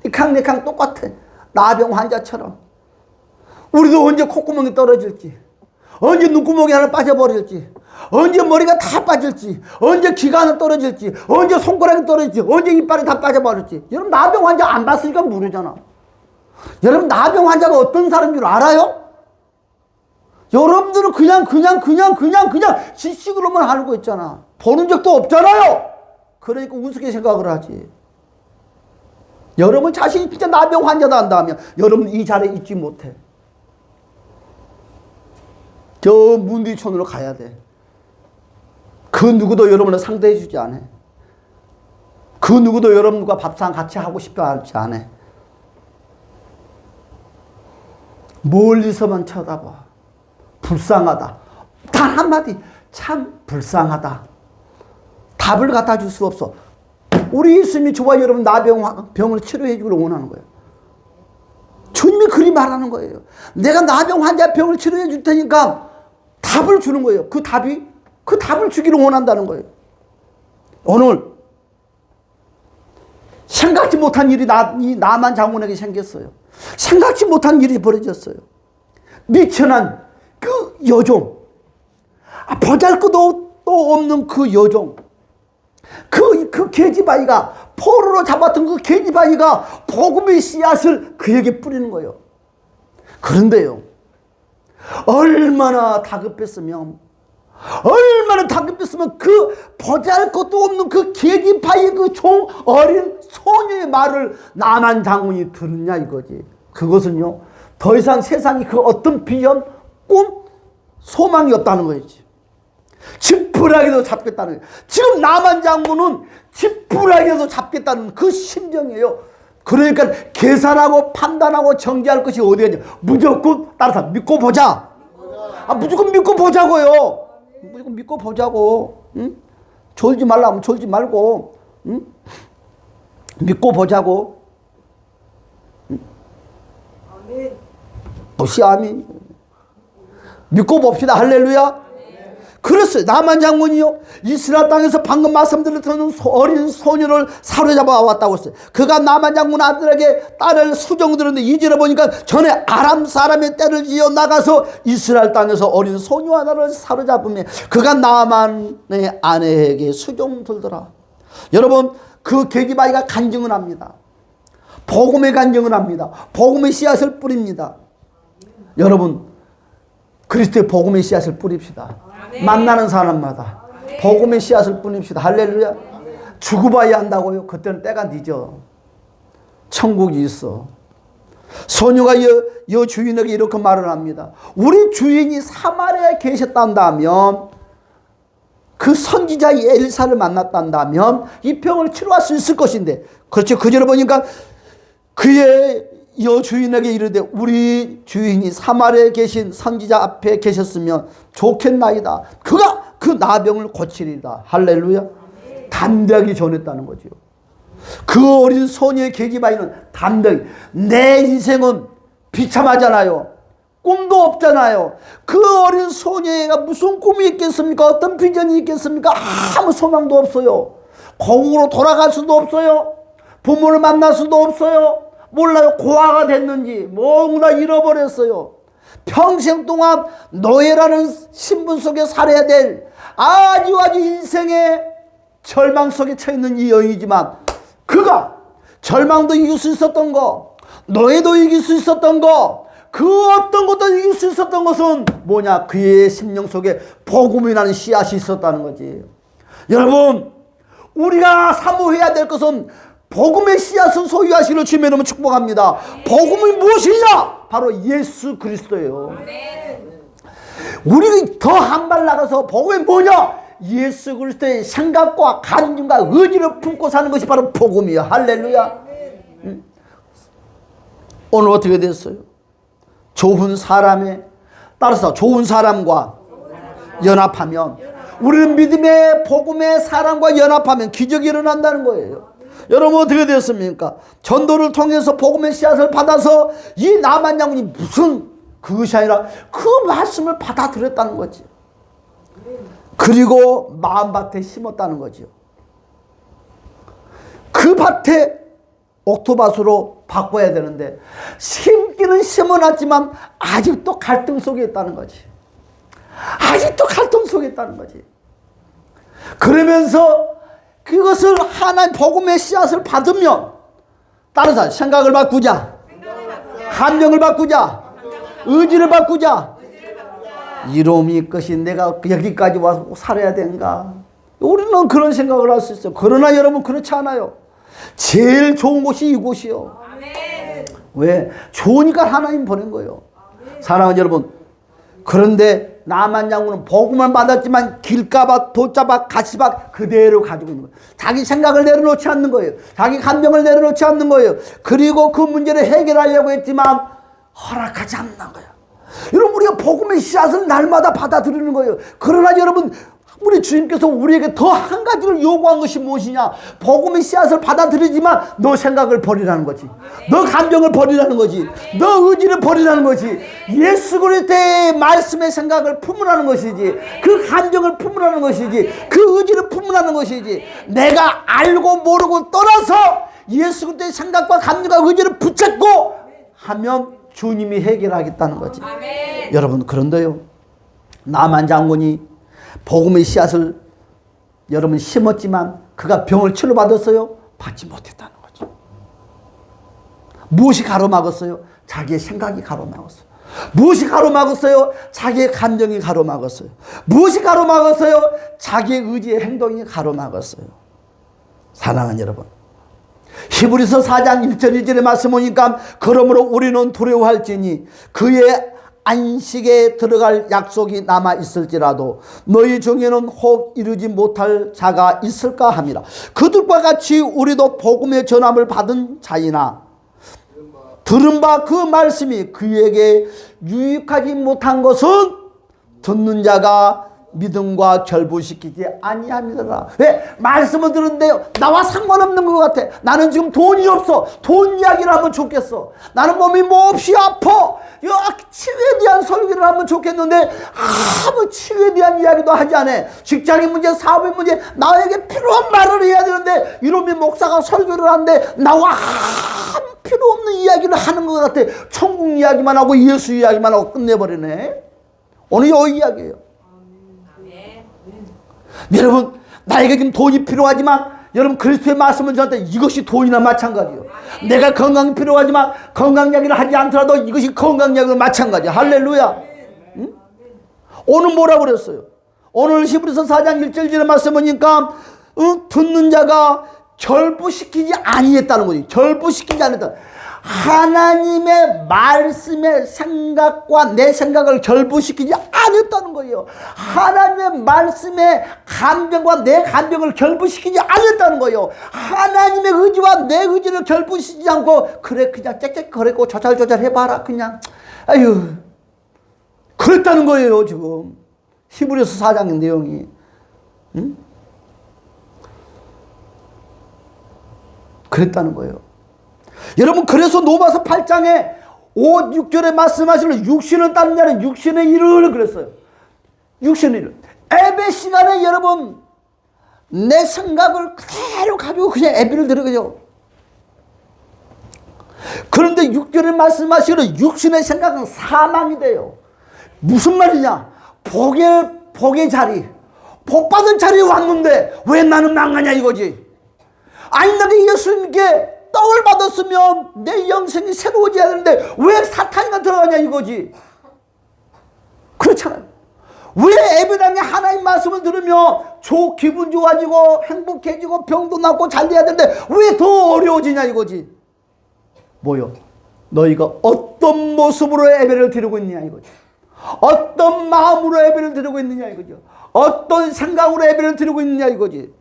니캉니캉 똑같아. 나병 환자처럼. 우리도 언제 콧구멍이 떨어질지, 언제 눈구멍이 하나 빠져버릴지, 언제 머리가 다 빠질지, 언제 귀가 하나 떨어질지, 언제 손가락이 떨어질지, 언제 이빨이 다 빠져버릴지. 여러분, 나병 환자 안 봤으니까 모르잖아. 여러분, 나병 환자가 어떤 사람인 줄 알아요? 여러분들은 그냥 지식으로만 알고 있잖아. 보는 적도 없잖아요. 그러니까 우습게 생각을 하지. 여러분 자신이 진짜 나병 환자다 한다면 여러분 이 자리에 있지 못해. 저 문뒤촌으로 가야 돼. 그 누구도 여러분을 상대해 주지 않아. 그 누구도 여러분과 밥상 같이 하고 싶지 않아. 멀리서만 쳐다봐. 불쌍하다. 단 한마디 참 불쌍하다. 답을 갖다 줄 수 없어. 우리 예수님이 저와 여러분 나병을 치료해 주기를 원하는 거예요. 주님이 그리 말하는 거예요. 내가 나병 환자 병을 치료해 줄 테니까 답을 주는 거예요. 그 답을 주기를 원한다는 거예요. 오늘 생각지 못한 일이 이 나만 장군에게 생겼어요. 생각지 못한 일이 벌어졌어요. 미천한 그 여종, 보잘것도 없는 그 여종, 그 계집아이가 포로로 잡았던 그 계집아이가 복음의 씨앗을 그에게 뿌리는 거예요. 그런데요, 얼마나 다급했으면 그 보잘것도 없는 그 계집아이 그 어린 소녀의 말을 나만 장군이 들었냐 이거지. 그것은요, 더 이상 세상이 그 어떤 비전, 꿈, 소망이 없다는 거지. 지푸라기도 잡겠다는 거예요. 지금 나만 장군은 지푸라기도 잡겠다는 그 심정이에요. 그러니까 계산하고 판단하고 정지할 것이 어디였냐. 무조건 따라서 믿고 보자. 무조건 믿고 보자고요. 무조건 믿고 보자고. 응? 졸지 말라면 졸지 말고. 응? 믿고 보자고. 응? 아멘. 아멘. 믿고 봅시다. 할렐루야. 그랬어요. 나만 장군이요, 이스라엘 땅에서 방금 말씀드렸던 어린 소녀를 사로잡아 왔다고 했어요. 그가 나만 장군 아들에게 딸을 수정들었는데 2절에 보니까 전에 아람 사람의 떼를 지어 나가서 이스라엘 땅에서 어린 소녀 하나를 사로잡으며 그가 나만의 아내에게 수종 들더라. 여러분, 그 계집아이가 간증을 합니다. 복음의 간증을 합니다. 복음의 씨앗을 뿌립니다. 여러분, 그리스도의 복음의 씨앗을 뿌립시다. 만나는 사람마다 복음의 씨앗을 뿌립시다. 할렐루야. 죽어봐야 한다고요? 그때는 때가 늦어. 천국이 있어. 소녀가 여 주인에게 이렇게 말을 합니다. 우리 주인이 사마리아에 계셨단다면, 그 선지자 엘사를 만났단다면 이 병을 치료할 수 있을 것인데, 그렇죠. 그전에 보니까 그의 여주인에게 이르되 우리 주인이 사마리아에 계신 선지자 앞에 계셨으면 좋겠나이다. 그가 그 나병을 고치리다. 할렐루야. 담대하게 전했다는 거죠. 그 어린 소녀의 계집아이는 담대하게, 내 인생은 비참하잖아요. 꿈도 없잖아요. 그 어린 소녀가 무슨 꿈이 있겠습니까? 어떤 비전이 있겠습니까? 아무 소망도 없어요. 고국으로 돌아갈 수도 없어요. 부모를 만날 수도 없어요. 몰라요. 고아가 됐는지 뭔가 잃어버렸어요. 평생 동안 노예라는 신분 속에 살아야 될 아주 인생의 절망 속에 처해있는 이 여인이지만, 그가 절망도 이길 수 있었던 거, 노예도 이길 수 있었던 거, 그 어떤 것도 이길 수 있었던 것은 뭐냐? 그의 심령 속에 복음이라는 씨앗이 있었다는 거지. 여러분, 우리가 사모해야 될 것은 복음의 씨앗을 소유하시기를 주님의 이름으로 축복합니다. 복음이 무엇이냐? 바로 예수 그리스도예요. 우리가 더 한 발 나가서 복음이 뭐냐? 예수 그리스도의 생각과 간증과 의지를 품고 사는 것이 바로 복음이에요. 할렐루야. 오늘 어떻게 됐어요? 좋은 사람에 따라서 좋은 사람과 연합하면, 우리는 믿음의 복음의 사람과 연합하면 기적이 일어난다는 거예요. 여러분, 어떻게 되었습니까? 전도를 통해서 복음의 씨앗을 받아서 이 나만 장군이 무슨 그것이 아니라 그 말씀을 받아들였다는 거지. 그리고 마음밭에 심었다는 거죠. 그 밭에 옥토밭으로 바꿔야 되는데 심기는 심어놨지만 아직도 갈등 속에 있다는 거지. 아직도 갈등 속에 있다는 거지. 그러면서 그것을 하나님 복음의 씨앗을 받으면, 따라서 생각을 바꾸자, 감정을 바꾸자, 의지를 바꾸자. 이놈이 것이 내가 여기까지 와서 살아야 되는가? 우리는 그런 생각을 할 수 있어요. 그러나 여러분, 그렇지 않아요. 제일 좋은 곳이 이곳이요. 왜? 좋으니까 하나님 보낸 거예요. 사랑하는 여러분, 그런데 나만 장군은 복음을 받았지만 길가밭, 돛자밭, 가시밭 그대로 가지고 있는 거예요. 자기 생각을 내려놓지 않는 거예요. 자기 감정을 내려놓지 않는 거예요. 그리고 그 문제를 해결하려고 했지만 허락하지 않는 거예요. 여러분, 우리가 복음의 씨앗을 날마다 받아들이는 거예요. 그러나 여러분, 우리 주님께서 우리에게 더 한 가지를 요구한 것이 무엇이냐? 복음의 씨앗을 받아들이지만 너 생각을 버리라는 거지. 너 감정을 버리라는 거지. 너 의지를 버리라는 거지. 예수 그리스도의 말씀의 생각을 품으라는 것이지. 그 감정을 품으라는 것이지. 그 의지를 품으라는 것이지. 내가 알고 모르고 떠나서 예수 그리스도의 생각과 감정과 의지를 붙잡고 하면 주님이 해결하겠다는 거지. 여러분, 그런데요, 나만 장군이 복음의 씨앗을 여러분 심었지만 그가 병을 치료받았어요? 받지 못했다는 거죠. 무엇이 가로막았어요? 자기의 생각이 가로막았어요. 무엇이 가로막았어요? 자기의 감정이 가로막았어요. 무엇이 가로막았어요? 자기의 의지의 행동이 가로막았어요. 사랑하는 여러분, 히브리서 4장 1절 2절의 말씀 보니까 그러므로 우리는 두려워할지니 그의 안식에 들어갈 약속이 남아 있을지라도 너희 중에는 혹 이루지 못할 자가 있을까 함이라. 그들과 같이 우리도 복음의 전함을 받은 자이나 들은 바 그 말씀이 그에게 유익하지 못한 것은 듣는 자가 믿음과 결부시키지 아니함이더라. 왜? 말씀을 들은데요, 나와 상관없는 것 같아. 나는 지금 돈이 없어. 돈 이야기를 하면 좋겠어. 나는 몸이 몹시 아파. 치유에 대한 설교를 하면 좋겠는데 아무 치유에 대한 이야기도 하지 않아. 직장인 문제, 사업의 문제, 나에게 필요한 말을 해야 되는데 이놈의 목사가 설교를 하는데 나와 아무 필요 없는 이야기를 하는 것 같아. 천국 이야기만 하고 예수 이야기만 하고 끝내버리네. 오늘 이 이야기예요. 여러분, 나에게 지금 돈이 필요하지만 여러분, 그리스도의 말씀은 저한테 이것이 돈이나 마찬가지예요. 내가 건강이 필요하지만 건강 이야기를 하지 않더라도 이것이 건강 이야기로 마찬가지야. 할렐루야. 응? 오늘 뭐라고 그랬어요? 오늘 히브리서 4장 1절 2절의 말씀 보니까 듣는 자가 결부시키지 아니했다는 거지. 결부시키지 않았다. 하나님의 말씀의 생각과 내 생각을 결부시키지 않았다는 거예요. 하나님의 말씀의 감정과 내 감정을 결부시키지 않았다는 거예요. 하나님의 의지와 내 의지를 결부시키지 않고 그래 그냥 짹짹 거리고 조잘조잘 해봐라 그냥 아유 그랬다는 거예요. 지금 히브리서 4장의 내용이. 응? 그랬다는 거예요. 여러분, 그래서 로마서 8장에 5, 6절에 말씀하시는 육신을 따는 자는 육신의 일을 그랬어요. 육신의 일. 예배 시간에 여러분 내 생각을 그대로 가지고 그냥 예배를 드리고요. 그런데 6절에 말씀하시는 육신의 생각은 사망이 돼요. 무슨 말이냐? 복의 자리, 복 받은 자리에 왔는데 왜 나는 망하냐 이거지. 아니, 내가 예수님께 떡을 받았으면 내 영생이 새로워져야 되는데 왜 사탄이가 들어가냐 이거지. 그렇잖아요. 왜 예배당에 하나님 말씀을 들으며 기분 좋아지고 행복해지고 병도 낫고 잘 돼야 되는데 왜 더 어려워지냐 이거지. 뭐요? 너희가 어떤 모습으로 예배를 드리고 있느냐 이거지. 어떤 마음으로 예배를 드리고 있느냐 이거죠. 어떤 생각으로 예배를 드리고 있느냐 이거지.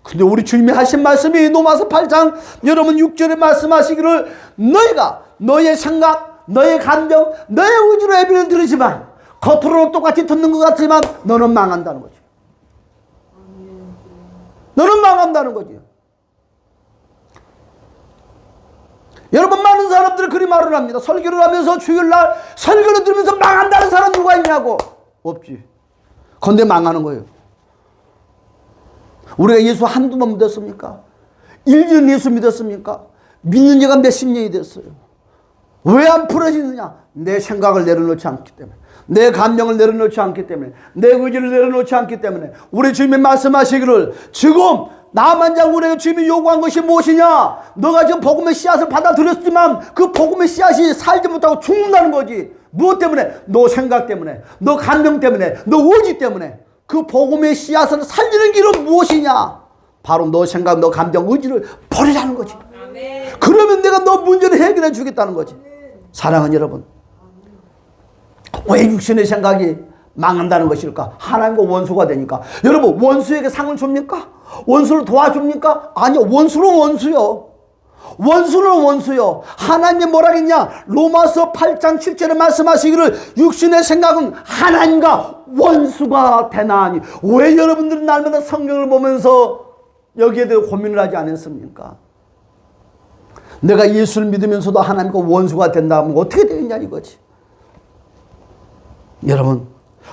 근데 우리 주님이 하신 말씀이 로마서 8장 여러분 6절에 말씀하시기를 너희가 너의 생각, 너의 감정, 너의 의지로 예배를 드리지만 겉으로는 똑같이 듣는 것 같지만 너는 망한다는 거지. 너는 망한다는 거지. 여러분, 많은 사람들이 그리 말을 합니다. 설교를 하면서 주일날 설교를 들으면서 망한다는 사람 누가 있냐고. 없지. 근데 망하는 거예요. 우리가 예수 한두 번 믿었습니까? 1년 예수 믿었습니까? 믿는 지가 몇십 년이 됐어요. 왜 안 풀어지느냐? 내 생각을 내려놓지 않기 때문에, 내 감정을 내려놓지 않기 때문에, 내 의지를 내려놓지 않기 때문에. 우리 주님이 말씀하시기를 지금 나만 장군에게 주님이 요구한 것이 무엇이냐? 너가 지금 복음의 씨앗을 받아들였지만 그 복음의 씨앗이 살지 못하고 죽는다는 거지. 무엇 때문에? 너 생각 때문에, 너 감정 때문에, 너 의지 때문에. 그 복음의 씨앗을 살리는 길은 무엇이냐? 바로 너 생각, 너 감정, 의지를 버리라는 거지. 그러면 내가 너 문제를 해결해 주겠다는 거지. 사랑하는 여러분, 왜 육신의 생각이 망한다는 것일까? 하나님과 원수가 되니까. 여러분, 원수에게 상을 줍니까? 원수를 도와줍니까? 아니요. 원수는 원수요. 원수는 원수요. 하나님이 뭐라 했냐? 로마서 8장 7절에 말씀하시기를 육신의 생각은 하나님과 원수가 되나니. 왜 여러분들은 날마다 성경을 보면서 여기에 대해 고민을 하지 않았습니까? 내가 예수를 믿으면서도 하나님과 원수가 된다 하면 어떻게 되겠냐 이거지. 여러분,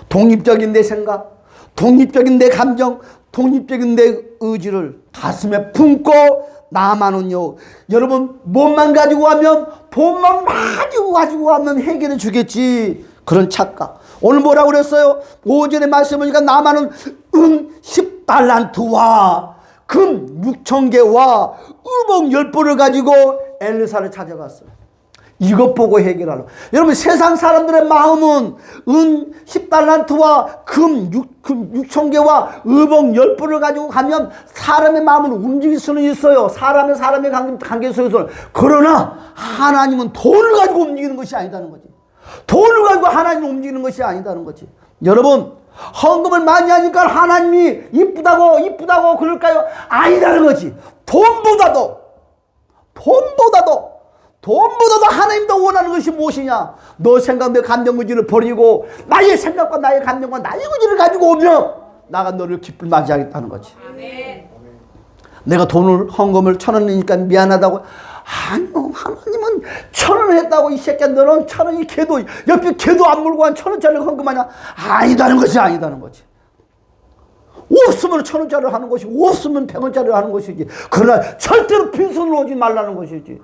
독립적인 내 생각, 독립적인 내 감정, 독립적인 내 의지를 가슴에 품고 나만은요, 여러분, 몸만 가지고 가면, 돈만 가지고 가면 해결해 주겠지. 그런 착각. 오늘 뭐라고 그랬어요? 5절에 말씀하니까 나만은 은 10달란트와 금 6,000개와 의복 10벌을 가지고 엘리사를 찾아갔어요. 이것 보고 해결하려. 여러분, 세상 사람들의 마음은 은 10달란트와 금 6,000개와 의복 10벌을 가지고 가면 사람의 마음을 움직일 수는 있어요. 사람의 관계 속에서는. 그러나 하나님은 돈을 가지고 움직이는 것이 아니다는 거지. 돈을 가지고 하나님을 움직이는 것이 아니다는 거지. 여러분, 헌금을 많이 하니까 하나님이 이쁘다고 그럴까요? 아니다는 거지. 돈보다도 하나님도 원하는 것이 무엇이냐? 너 생각, 내 감정, 의지를 버리고 나의 생각과 나의 감정과 나의 의지를 가지고 오면 나가 너를 기쁨 맞이하겠다는 거지. 아멘. 내가 돈을 헌금을 1,000원이니까 미안하다고. 아니요, 하나님은 1,000원 했다고. 이 새끼야, 너는 1,000원이 개도 옆에 개도 안 물고 한 1,000원짜리 헌금하냐? 아니다는 거지. 없으면 1,000원짜리를 하는 것이고 없으면 100원짜리를 하는 것이지. 그러나 절대로 빈손으로 오지 말라는 것이지.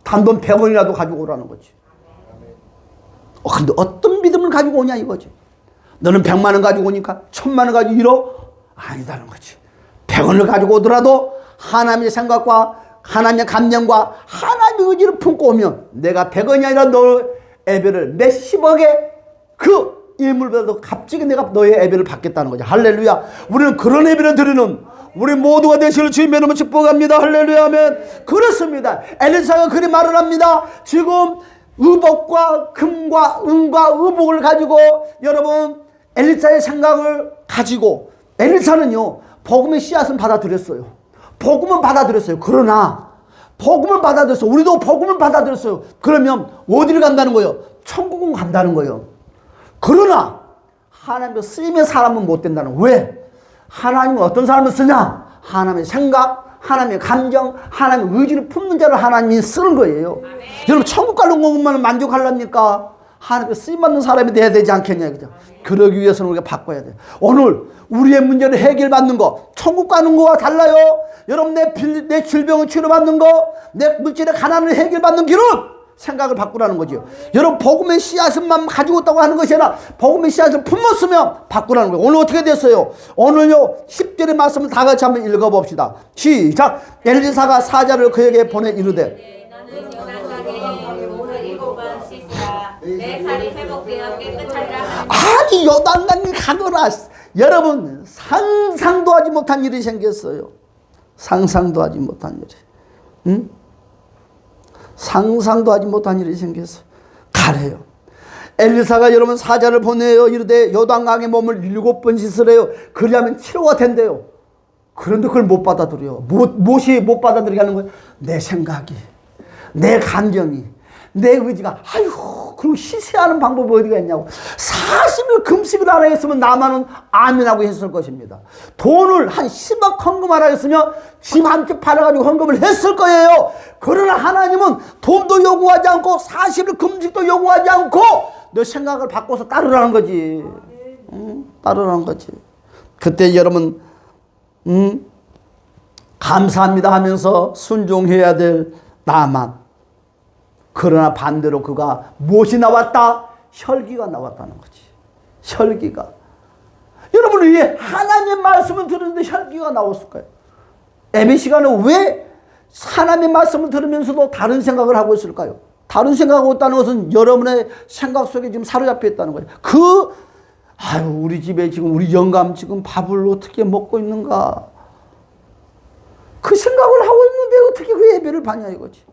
단돈 100원이라도 가지고 오라는 거지. 근데 어떤 믿음을 가지고 오냐 이거지. 너는 100만 원 가지고 오니까 1,000만 원 가지고 잃어? 아니다는 거지. 100원을 가지고 오더라도 하나님의 생각과 하나님의 감정과 하나님의 의지를 품고 오면 내가 100원이 아니라 너 예배를 몇십억의 그 예물보다도 값지게 내가 너의 예배를 받겠다는 거지. 할렐루야. 우리는 그런 예배를 드리는 우리 모두가 되시길 주님의 이름으로 축복합니다. 할렐루야. 아멘. 그렇습니다. 엘리사가 그리 말을 합니다. 지금 의복과 금과 은과 의복을 가지고 여러분 엘리사의 생각을 가지고 엘리사는요 복음의 씨앗은 받아들였어요. 복음은 받아들였어요. 그러나 복음을 받아들였어요. 우리도 복음을 받아들였어요. 그러면 어디를 간다는 거예요? 천국은 간다는 거예요. 그러나 하나님의 쓰임의 사람은 못 된다는 거예요. 왜? 하나님은 어떤 사람을 쓰냐? 하나님의 생각, 하나님의 감정, 하나님의 의지를 품는 자를 하나님이 쓰는 거예요. 아멘. 여러분 천국 가는 것만 만족하려니까 하나님의 쓰임받는 사람이 돼야 되지 않겠냐. 그죠? 그러기 위해서는 우리가 바꿔야 돼요. 오늘 우리의 문제를 해결받는 거 천국 가는 거와 달라요. 여러분 내 질병을 치료받는 거, 내 물질의 가난을 해결받는 길은 생각을 바꾸라는 거죠. 여러분 복음의 씨앗만 가지고 있다고 하는 것이 아니라 복음의 씨앗을 품었으면 바꾸라는 거예요. 오늘 어떻게 됐어요? 오늘요 10절의 말씀을 다 같이 한번 읽어봅시다. 시작. 엘리사가 사자를 그에게 보내 이르되 너는 요단강에 몸을 7번 씻으라. 내 살이 회복되어 깨끗하리라. 아니 요단강에 가거라. 여러분 상상도 하지 못한 일이 생겼어요. 상상도 하지 못한 일이. 응? 상상도 하지 못한 일이 생겼어요. 가래요. 엘리사가 여러분 사자를 보내요. 이르되 요단강에 몸을 7번 씻으래요. 그리하면 치료가 된대요. 그런데 그걸 못 받아들여요. 무엇이 못 받아들이게 하는 거예요? 내 생각이, 내 감정이, 내 의지가. 아이고 그리고 희생하는 방법이 어디가 있냐고. 40일 금식을 하라 했으면 나만은 아멘하고 했을 것입니다. 돈을 한 10억 헌금하라 했으면 집 한 채 팔아가지고 헌금을 했을 거예요. 그러나 하나님은 돈도 요구하지 않고 40일 금식도 요구하지 않고 너 생각을 바꿔서 따르라는 거지. 따르라는 거지. 그때 여러분 감사합니다 하면서 순종해야 될 나만. 그러나 반대로 그가 무엇이 나왔다? 혈기가 나왔다는 거지. 혈기가. 여러분 왜 하나님의 말씀을 들었는데 혈기가 나왔을까요? 예배 시간에 왜 하나님의 말씀을 들으면서도 다른 생각을 하고 있을까요? 다른 생각하고 있다는 것은 여러분의 생각 속에 지금 사로잡혀 있다는 거예요. 우리 집에 지금 우리 영감 지금 밥을 어떻게 먹고 있는가? 생각을 하고 있는데 어떻게 그 예배를 받냐 이거지.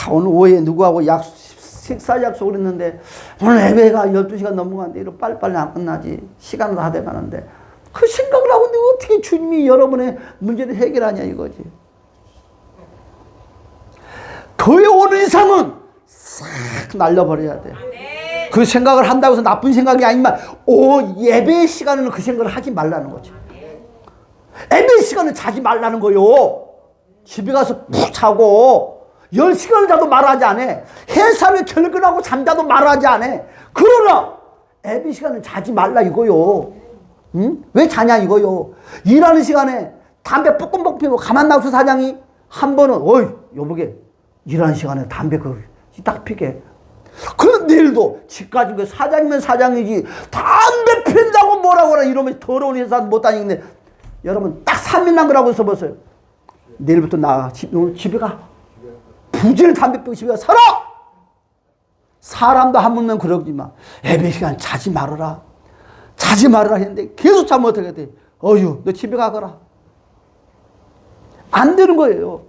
오늘 오후에 누구하고 식사 약속을 했는데 오늘 예배가 12시간 넘어가는데 이렇게 빨리빨리 안 끝나지. 시간은 다 돼가는데 그 생각을 하고 있는데 어떻게 주님이 여러분의 문제를 해결하냐 이거지. 교회 오는 이상은 싹 날려버려야 돼. 그 생각을 한다고 해서 나쁜 생각이 아니지만 예배 시간에는 그 생각을 하지 말라는 거죠. 예배 시간에 자지 말라는 거요. 집에 가서 푹 자고 10시간을 자도 말하지 않아. 회사를 결근하고 잠자도 말하지 않아. 그러나 예배 시간은 자지 말라 이거요. 응? 왜 자냐 이거요. 일하는 시간에 담배 뽀끔뽀끔 피우고 가만 놔둬 사장이 한 번은 어이 여보게 일하는 시간에 담배 딱 피게. 그럼 내일도 집까지 그 사장이면 사장이지 담배 핀다고 뭐라고 하라 이러면 더러운 회사 못 다니는데 여러분 딱 3일 난 거라고 써보세요. 내일부터 나가 오늘 집에 가. 부지를 담배 피우고 집에 가 살아. 사람도 한 번만 그러지만 예배 시간 자지 말아라. 자지 말아라 했는데 계속 자면 어떻게 돼? 어휴 너 집에 가거라. 안 되는 거예요.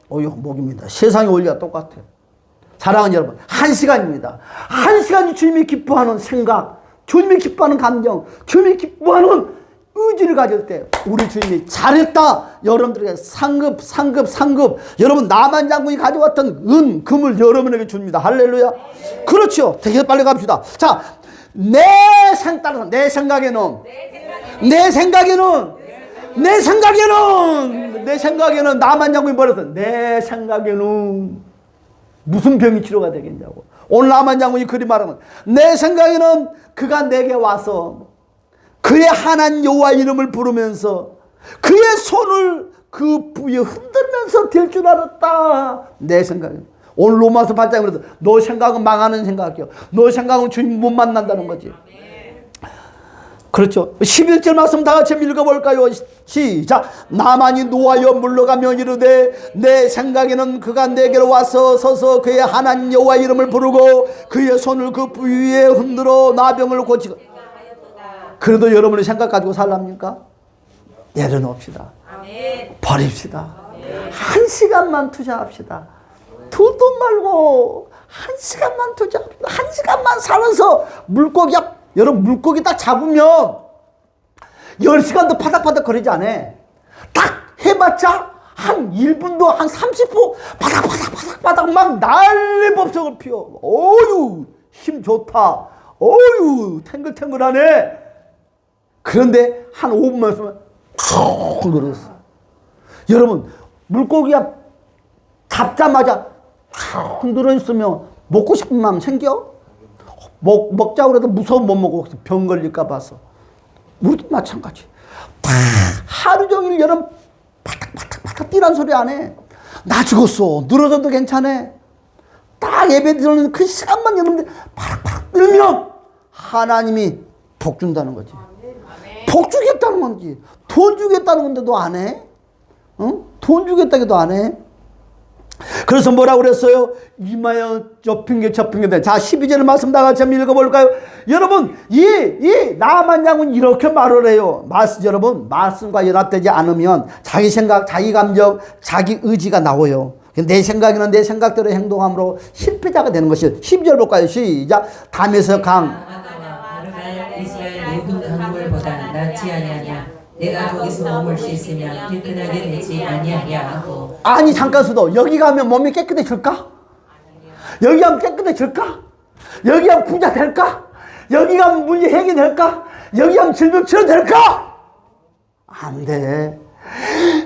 목입니다. 세상의 원리가 똑같아요. 사랑하는 여러분, 1시간입니다. 1시간이 주님이 기뻐하는 생각, 주님이 기뻐하는 감정, 주님이 기뻐하는 의지를 가질 때 우리 주님이 잘했다. 여러분들에게 상급. 여러분 나만 장군이 가져왔던 은, 금을 여러분에게 줍니다. 할렐루야. 그렇죠. 되게 빨리 갑시다. 자, 내 생각에는 나만 장군이 버렸어. 내 생각에는 무슨 병이 치료가 되겠냐고. 오늘 나만 장군이 그리 말하면 내 생각에는 그가 내게 와서 그의 하나님 여호와 이름을 부르면서 그의 손을 그 부에 흔들면서 될 줄 알았다. 내 생각에는. 오늘 로마서 8장에 그래서 너 생각은 망하는 생각이요. 너 생각은 주님 못 만난다는 거지. 그렇죠. 11절 말씀 다 같이 읽어볼까요? 시작. 나만이 노하여 물러가며 이르되 내 생각에는 그가 내게로 와서 서서 그의 하나님 여호와 이름을 부르고 그의 손을 그 부위에 흔들어 나병을 고치고. 그래도 여러분의 생각 가지고 살랍니까? 내려놓읍시다. 버립시다. 1시간만 투자합시다. 두 돈 말고 1시간만 투자합시다. 1시간만 살아서 여러분 물고기 딱 잡으면 10시간도 파닥파닥 거리지 않아. 딱 해봤자 한 1분도 한 30분 바닥바닥 막 난리 법석을 피워. 어유 힘 좋다. 어유 탱글탱글하네. 그런데 한 5분만 있으면 쿵 그랬어. 여러분 물고기가 잡자마자 흔들어 있으면 먹고 싶은 마음 생겨? 먹자고 해도 무서워 못 먹고 병 걸릴까 봐서. 우리도 마찬가지. 하루 종일 여러분 파닥파닥 뛰란 소리 안 해. 나 죽었어. 늘어져도 괜찮아. 딱 예배 드리는 그 시간만 여러분들 파닥파닥 뛰면 하나님이 복 준다는 거지. 복 주겠다는 건지 돈 주겠다는 건데도 안 해? 응? 돈 주겠다기도 안 해? 그래서 뭐라고 그랬어요? 이마여 접힌 게 자 12절 말씀 다 같이 한번 읽어볼까요? 여러분 이 나만 장군 이렇게 말을 해요. 여러분 말씀과 연합되지 않으면 자기 생각, 자기 감정, 자기 의지가 나와요. 내 생각에는 내 생각대로 행동함으로 실패자가 되는 것이에요. 12절 볼까요? 시작. 담에서 강 이스라엘 모든 강물보다 낫지 아니하냐. 내가 거기서 몸을 씻으면 깨끗하게 되지 아니하냐 하고. 아니 잠깐 수도 여기 가면 몸이 깨끗해질까? 여기 가면 깨끗해질까? 여기 가면 부자 될까? 여기 가면 문제 해결될까? 여기 가면 질병 치료될까? 안 돼.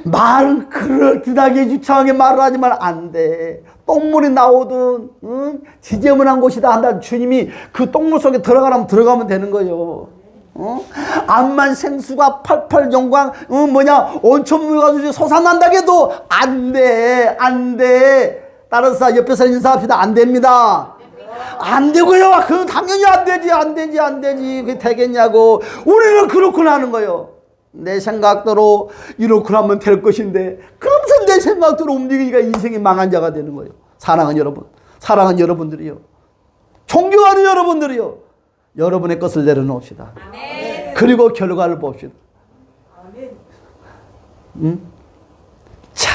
말은 그럴듯하게 유창하게 말을 하지만 안 돼. 똥물이 나오든 지저분한 곳이다 한다. 주님이 그 똥물 속에 들어가면 되는 거예요. 암만 생수가 팔팔 영광 온천물 가지고 솟아난다 해도 안 돼. 따라서 옆에서 인사합시다. 안 됩니다. 안 되고요. 그건 당연히 안 되지. 그게 되겠냐고. 우리는 그렇구나 하는 거예요. 내 생각대로 이렇게 하면 될 것인데 그러면서 내 생각대로 움직이니까 인생이 망한 자가 되는 거예요. 사랑하는 여러분들이요. 존경하는 여러분들이요. 여러분의 것을 내려놓읍시다. 그리고 결과를 봅시다. 자,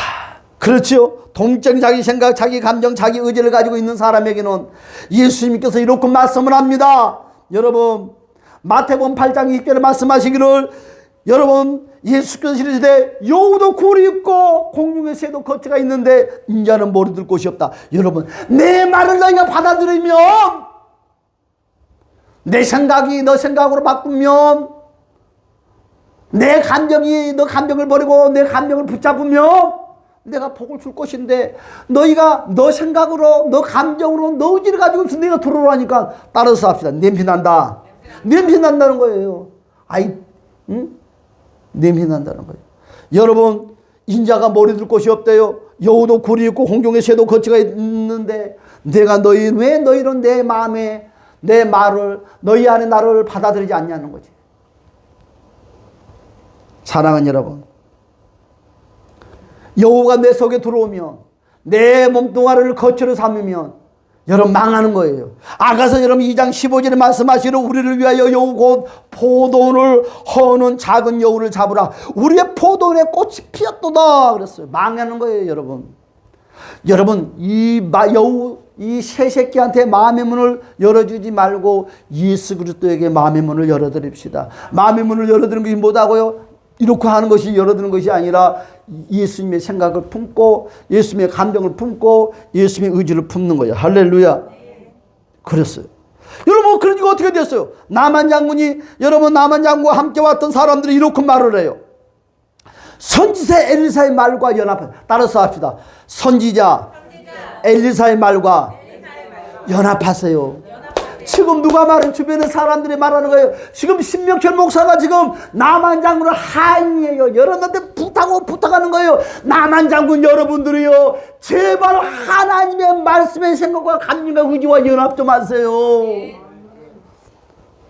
그렇지요. 동적 자기 생각, 자기 감정, 자기 의지를 가지고 있는 사람에게는 예수님께서 이렇게 말씀을 합니다. 여러분, 마태복음 8장 20절에 말씀하시기를, 여러분, 예수께서 이르시되 여우도 굴이 있고 공중의 새도 거처가 있는데 인자는 머리둘 곳이 없다. 여러분, 내 말을 너희가 받아들이면, 내 생각이 너 생각으로 바꾸면, 내 감정이 너 감정을 버리고 내 감정을 붙잡으면 내가 복을 줄 것인데, 너희가 너 생각으로 너 감정으로 너 의지를 가지고 있어 내가 들어오라니까 따라서 합시다. 냄새 난다. 냄새 난다는 거예요. 아이, 응? 냄새 난다는 거예요. 여러분, 인자가 머리둘 곳이 없대요. 여우도 굴이 있고 홍종의 새도 거처가 있는데 내가 왜 너희는 내 마음에 내 말을, 너희 안에 나를 받아들이지 않냐는 거지. 사랑하는 여러분, 여우가 내 속에 들어오면, 내 몸뚱아리를 거처로 삼으면 여러분 망하는 거예요. 아가서 여러분 2장 15절에 말씀하시기를 우리를 위하여 여우 곧 포도원을 허는 작은 여우를 잡으라. 우리의 포도원에 꽃이 피었도다 그랬어요. 망하는 거예요. 여러분 여우 이 새 새끼한테 마음의 문을 열어주지 말고 예수 그리스도에게 마음의 문을 열어드립시다. 마음의 문을 열어드리는 것이 뭐다고요? 이렇게 하는 것이 열어드는 것이 아니라 예수님의 생각을 품고 예수님의 감정을 품고 예수님의 의지를 품는 거예요. 할렐루야. 그랬어요. 여러분, 그러니까 어떻게 됐어요? 나만 장군이, 여러분, 나만 장군과 함께 왔던 사람들이 이렇게 말을 해요. 선지자 엘리사의 말과 연합해. 따라서 합시다. 선지자 엘리사의 말과 연합하세요. 지금 누가 말은 주변의 사람들이 말하는 거예요. 지금 신명철 목사가 지금 나만 장군을 하인이에요. 여러분한테 부탁하는 거예요. 나만 장군 여러분들이요, 제발 하나님의 말씀의 생각과 감정과 의지와 연합 좀 하세요.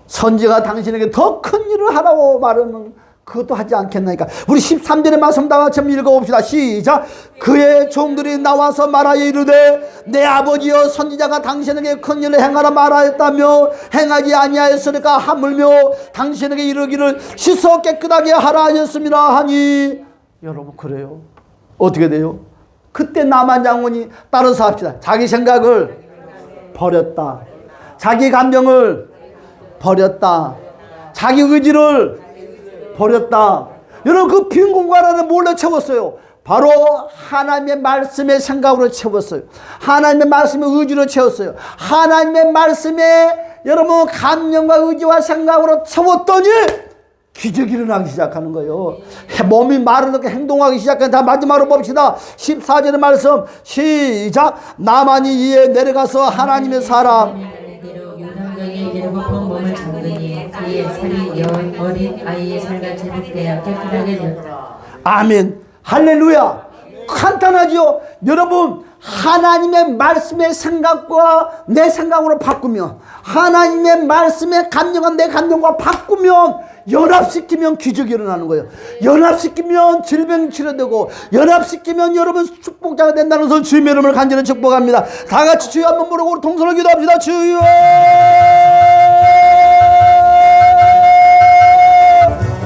선지가 당신에게 더 큰 일을 하라고 말하면 그것도 하지 않겠나니까. 우리 13절의 말씀 다 같이 한번 읽어봅시다. 시작. 그의 종들이 나와서 말하여 이르되 내 아버지여 선지자가 당신에게 큰 일을 행하라 말하였다며 행하지 아니하였으니까 하물며 당신에게 이르기를 씻어 깨끗하게 하라 하였습니다 하니. 여러분, 그래요. 어떻게 돼요? 그때 나만 장군이 따라서 합시다. 자기 생각을 버렸다. 자기 감정을 버렸다. 자기 의지를 버렸다. 여러분, 그 빈 공간 안에 뭘로 채웠어요? 바로 하나님의 말씀의 생각으로 채웠어요. 하나님의 말씀의 의지로 채웠어요. 하나님의 말씀에 여러분 감정과 의지와 생각으로 채웠더니 기적이 일어나기 시작하는 거예요. 몸이 마르게 행동하기 시작하는. 다 마지막으로 봅시다. 14절의 말씀 시작. 나만이 이에 내려가서 하나님의 사람 이르고픈 몸을 잠그니 그의 살이 어린 아이의 살같이 흑되어 깨끗하게 되었다. 아멘. 할렐루야. 간단하죠. 여러분, 하나님의 말씀의 생각과 내 생각으로 바꾸면, 하나님의 말씀의 감정과 내 감정과 바꾸면, 연합시키면 기적이 일어나는 거예요. 연합시키면 질병이 치료되고, 연합시키면 여러분 축복자가 된다는 것을 주님의 이름을 간절히 축복합니다. 다 같이 주여 한번 부르고 우리 동서로 기도합시다. 주여.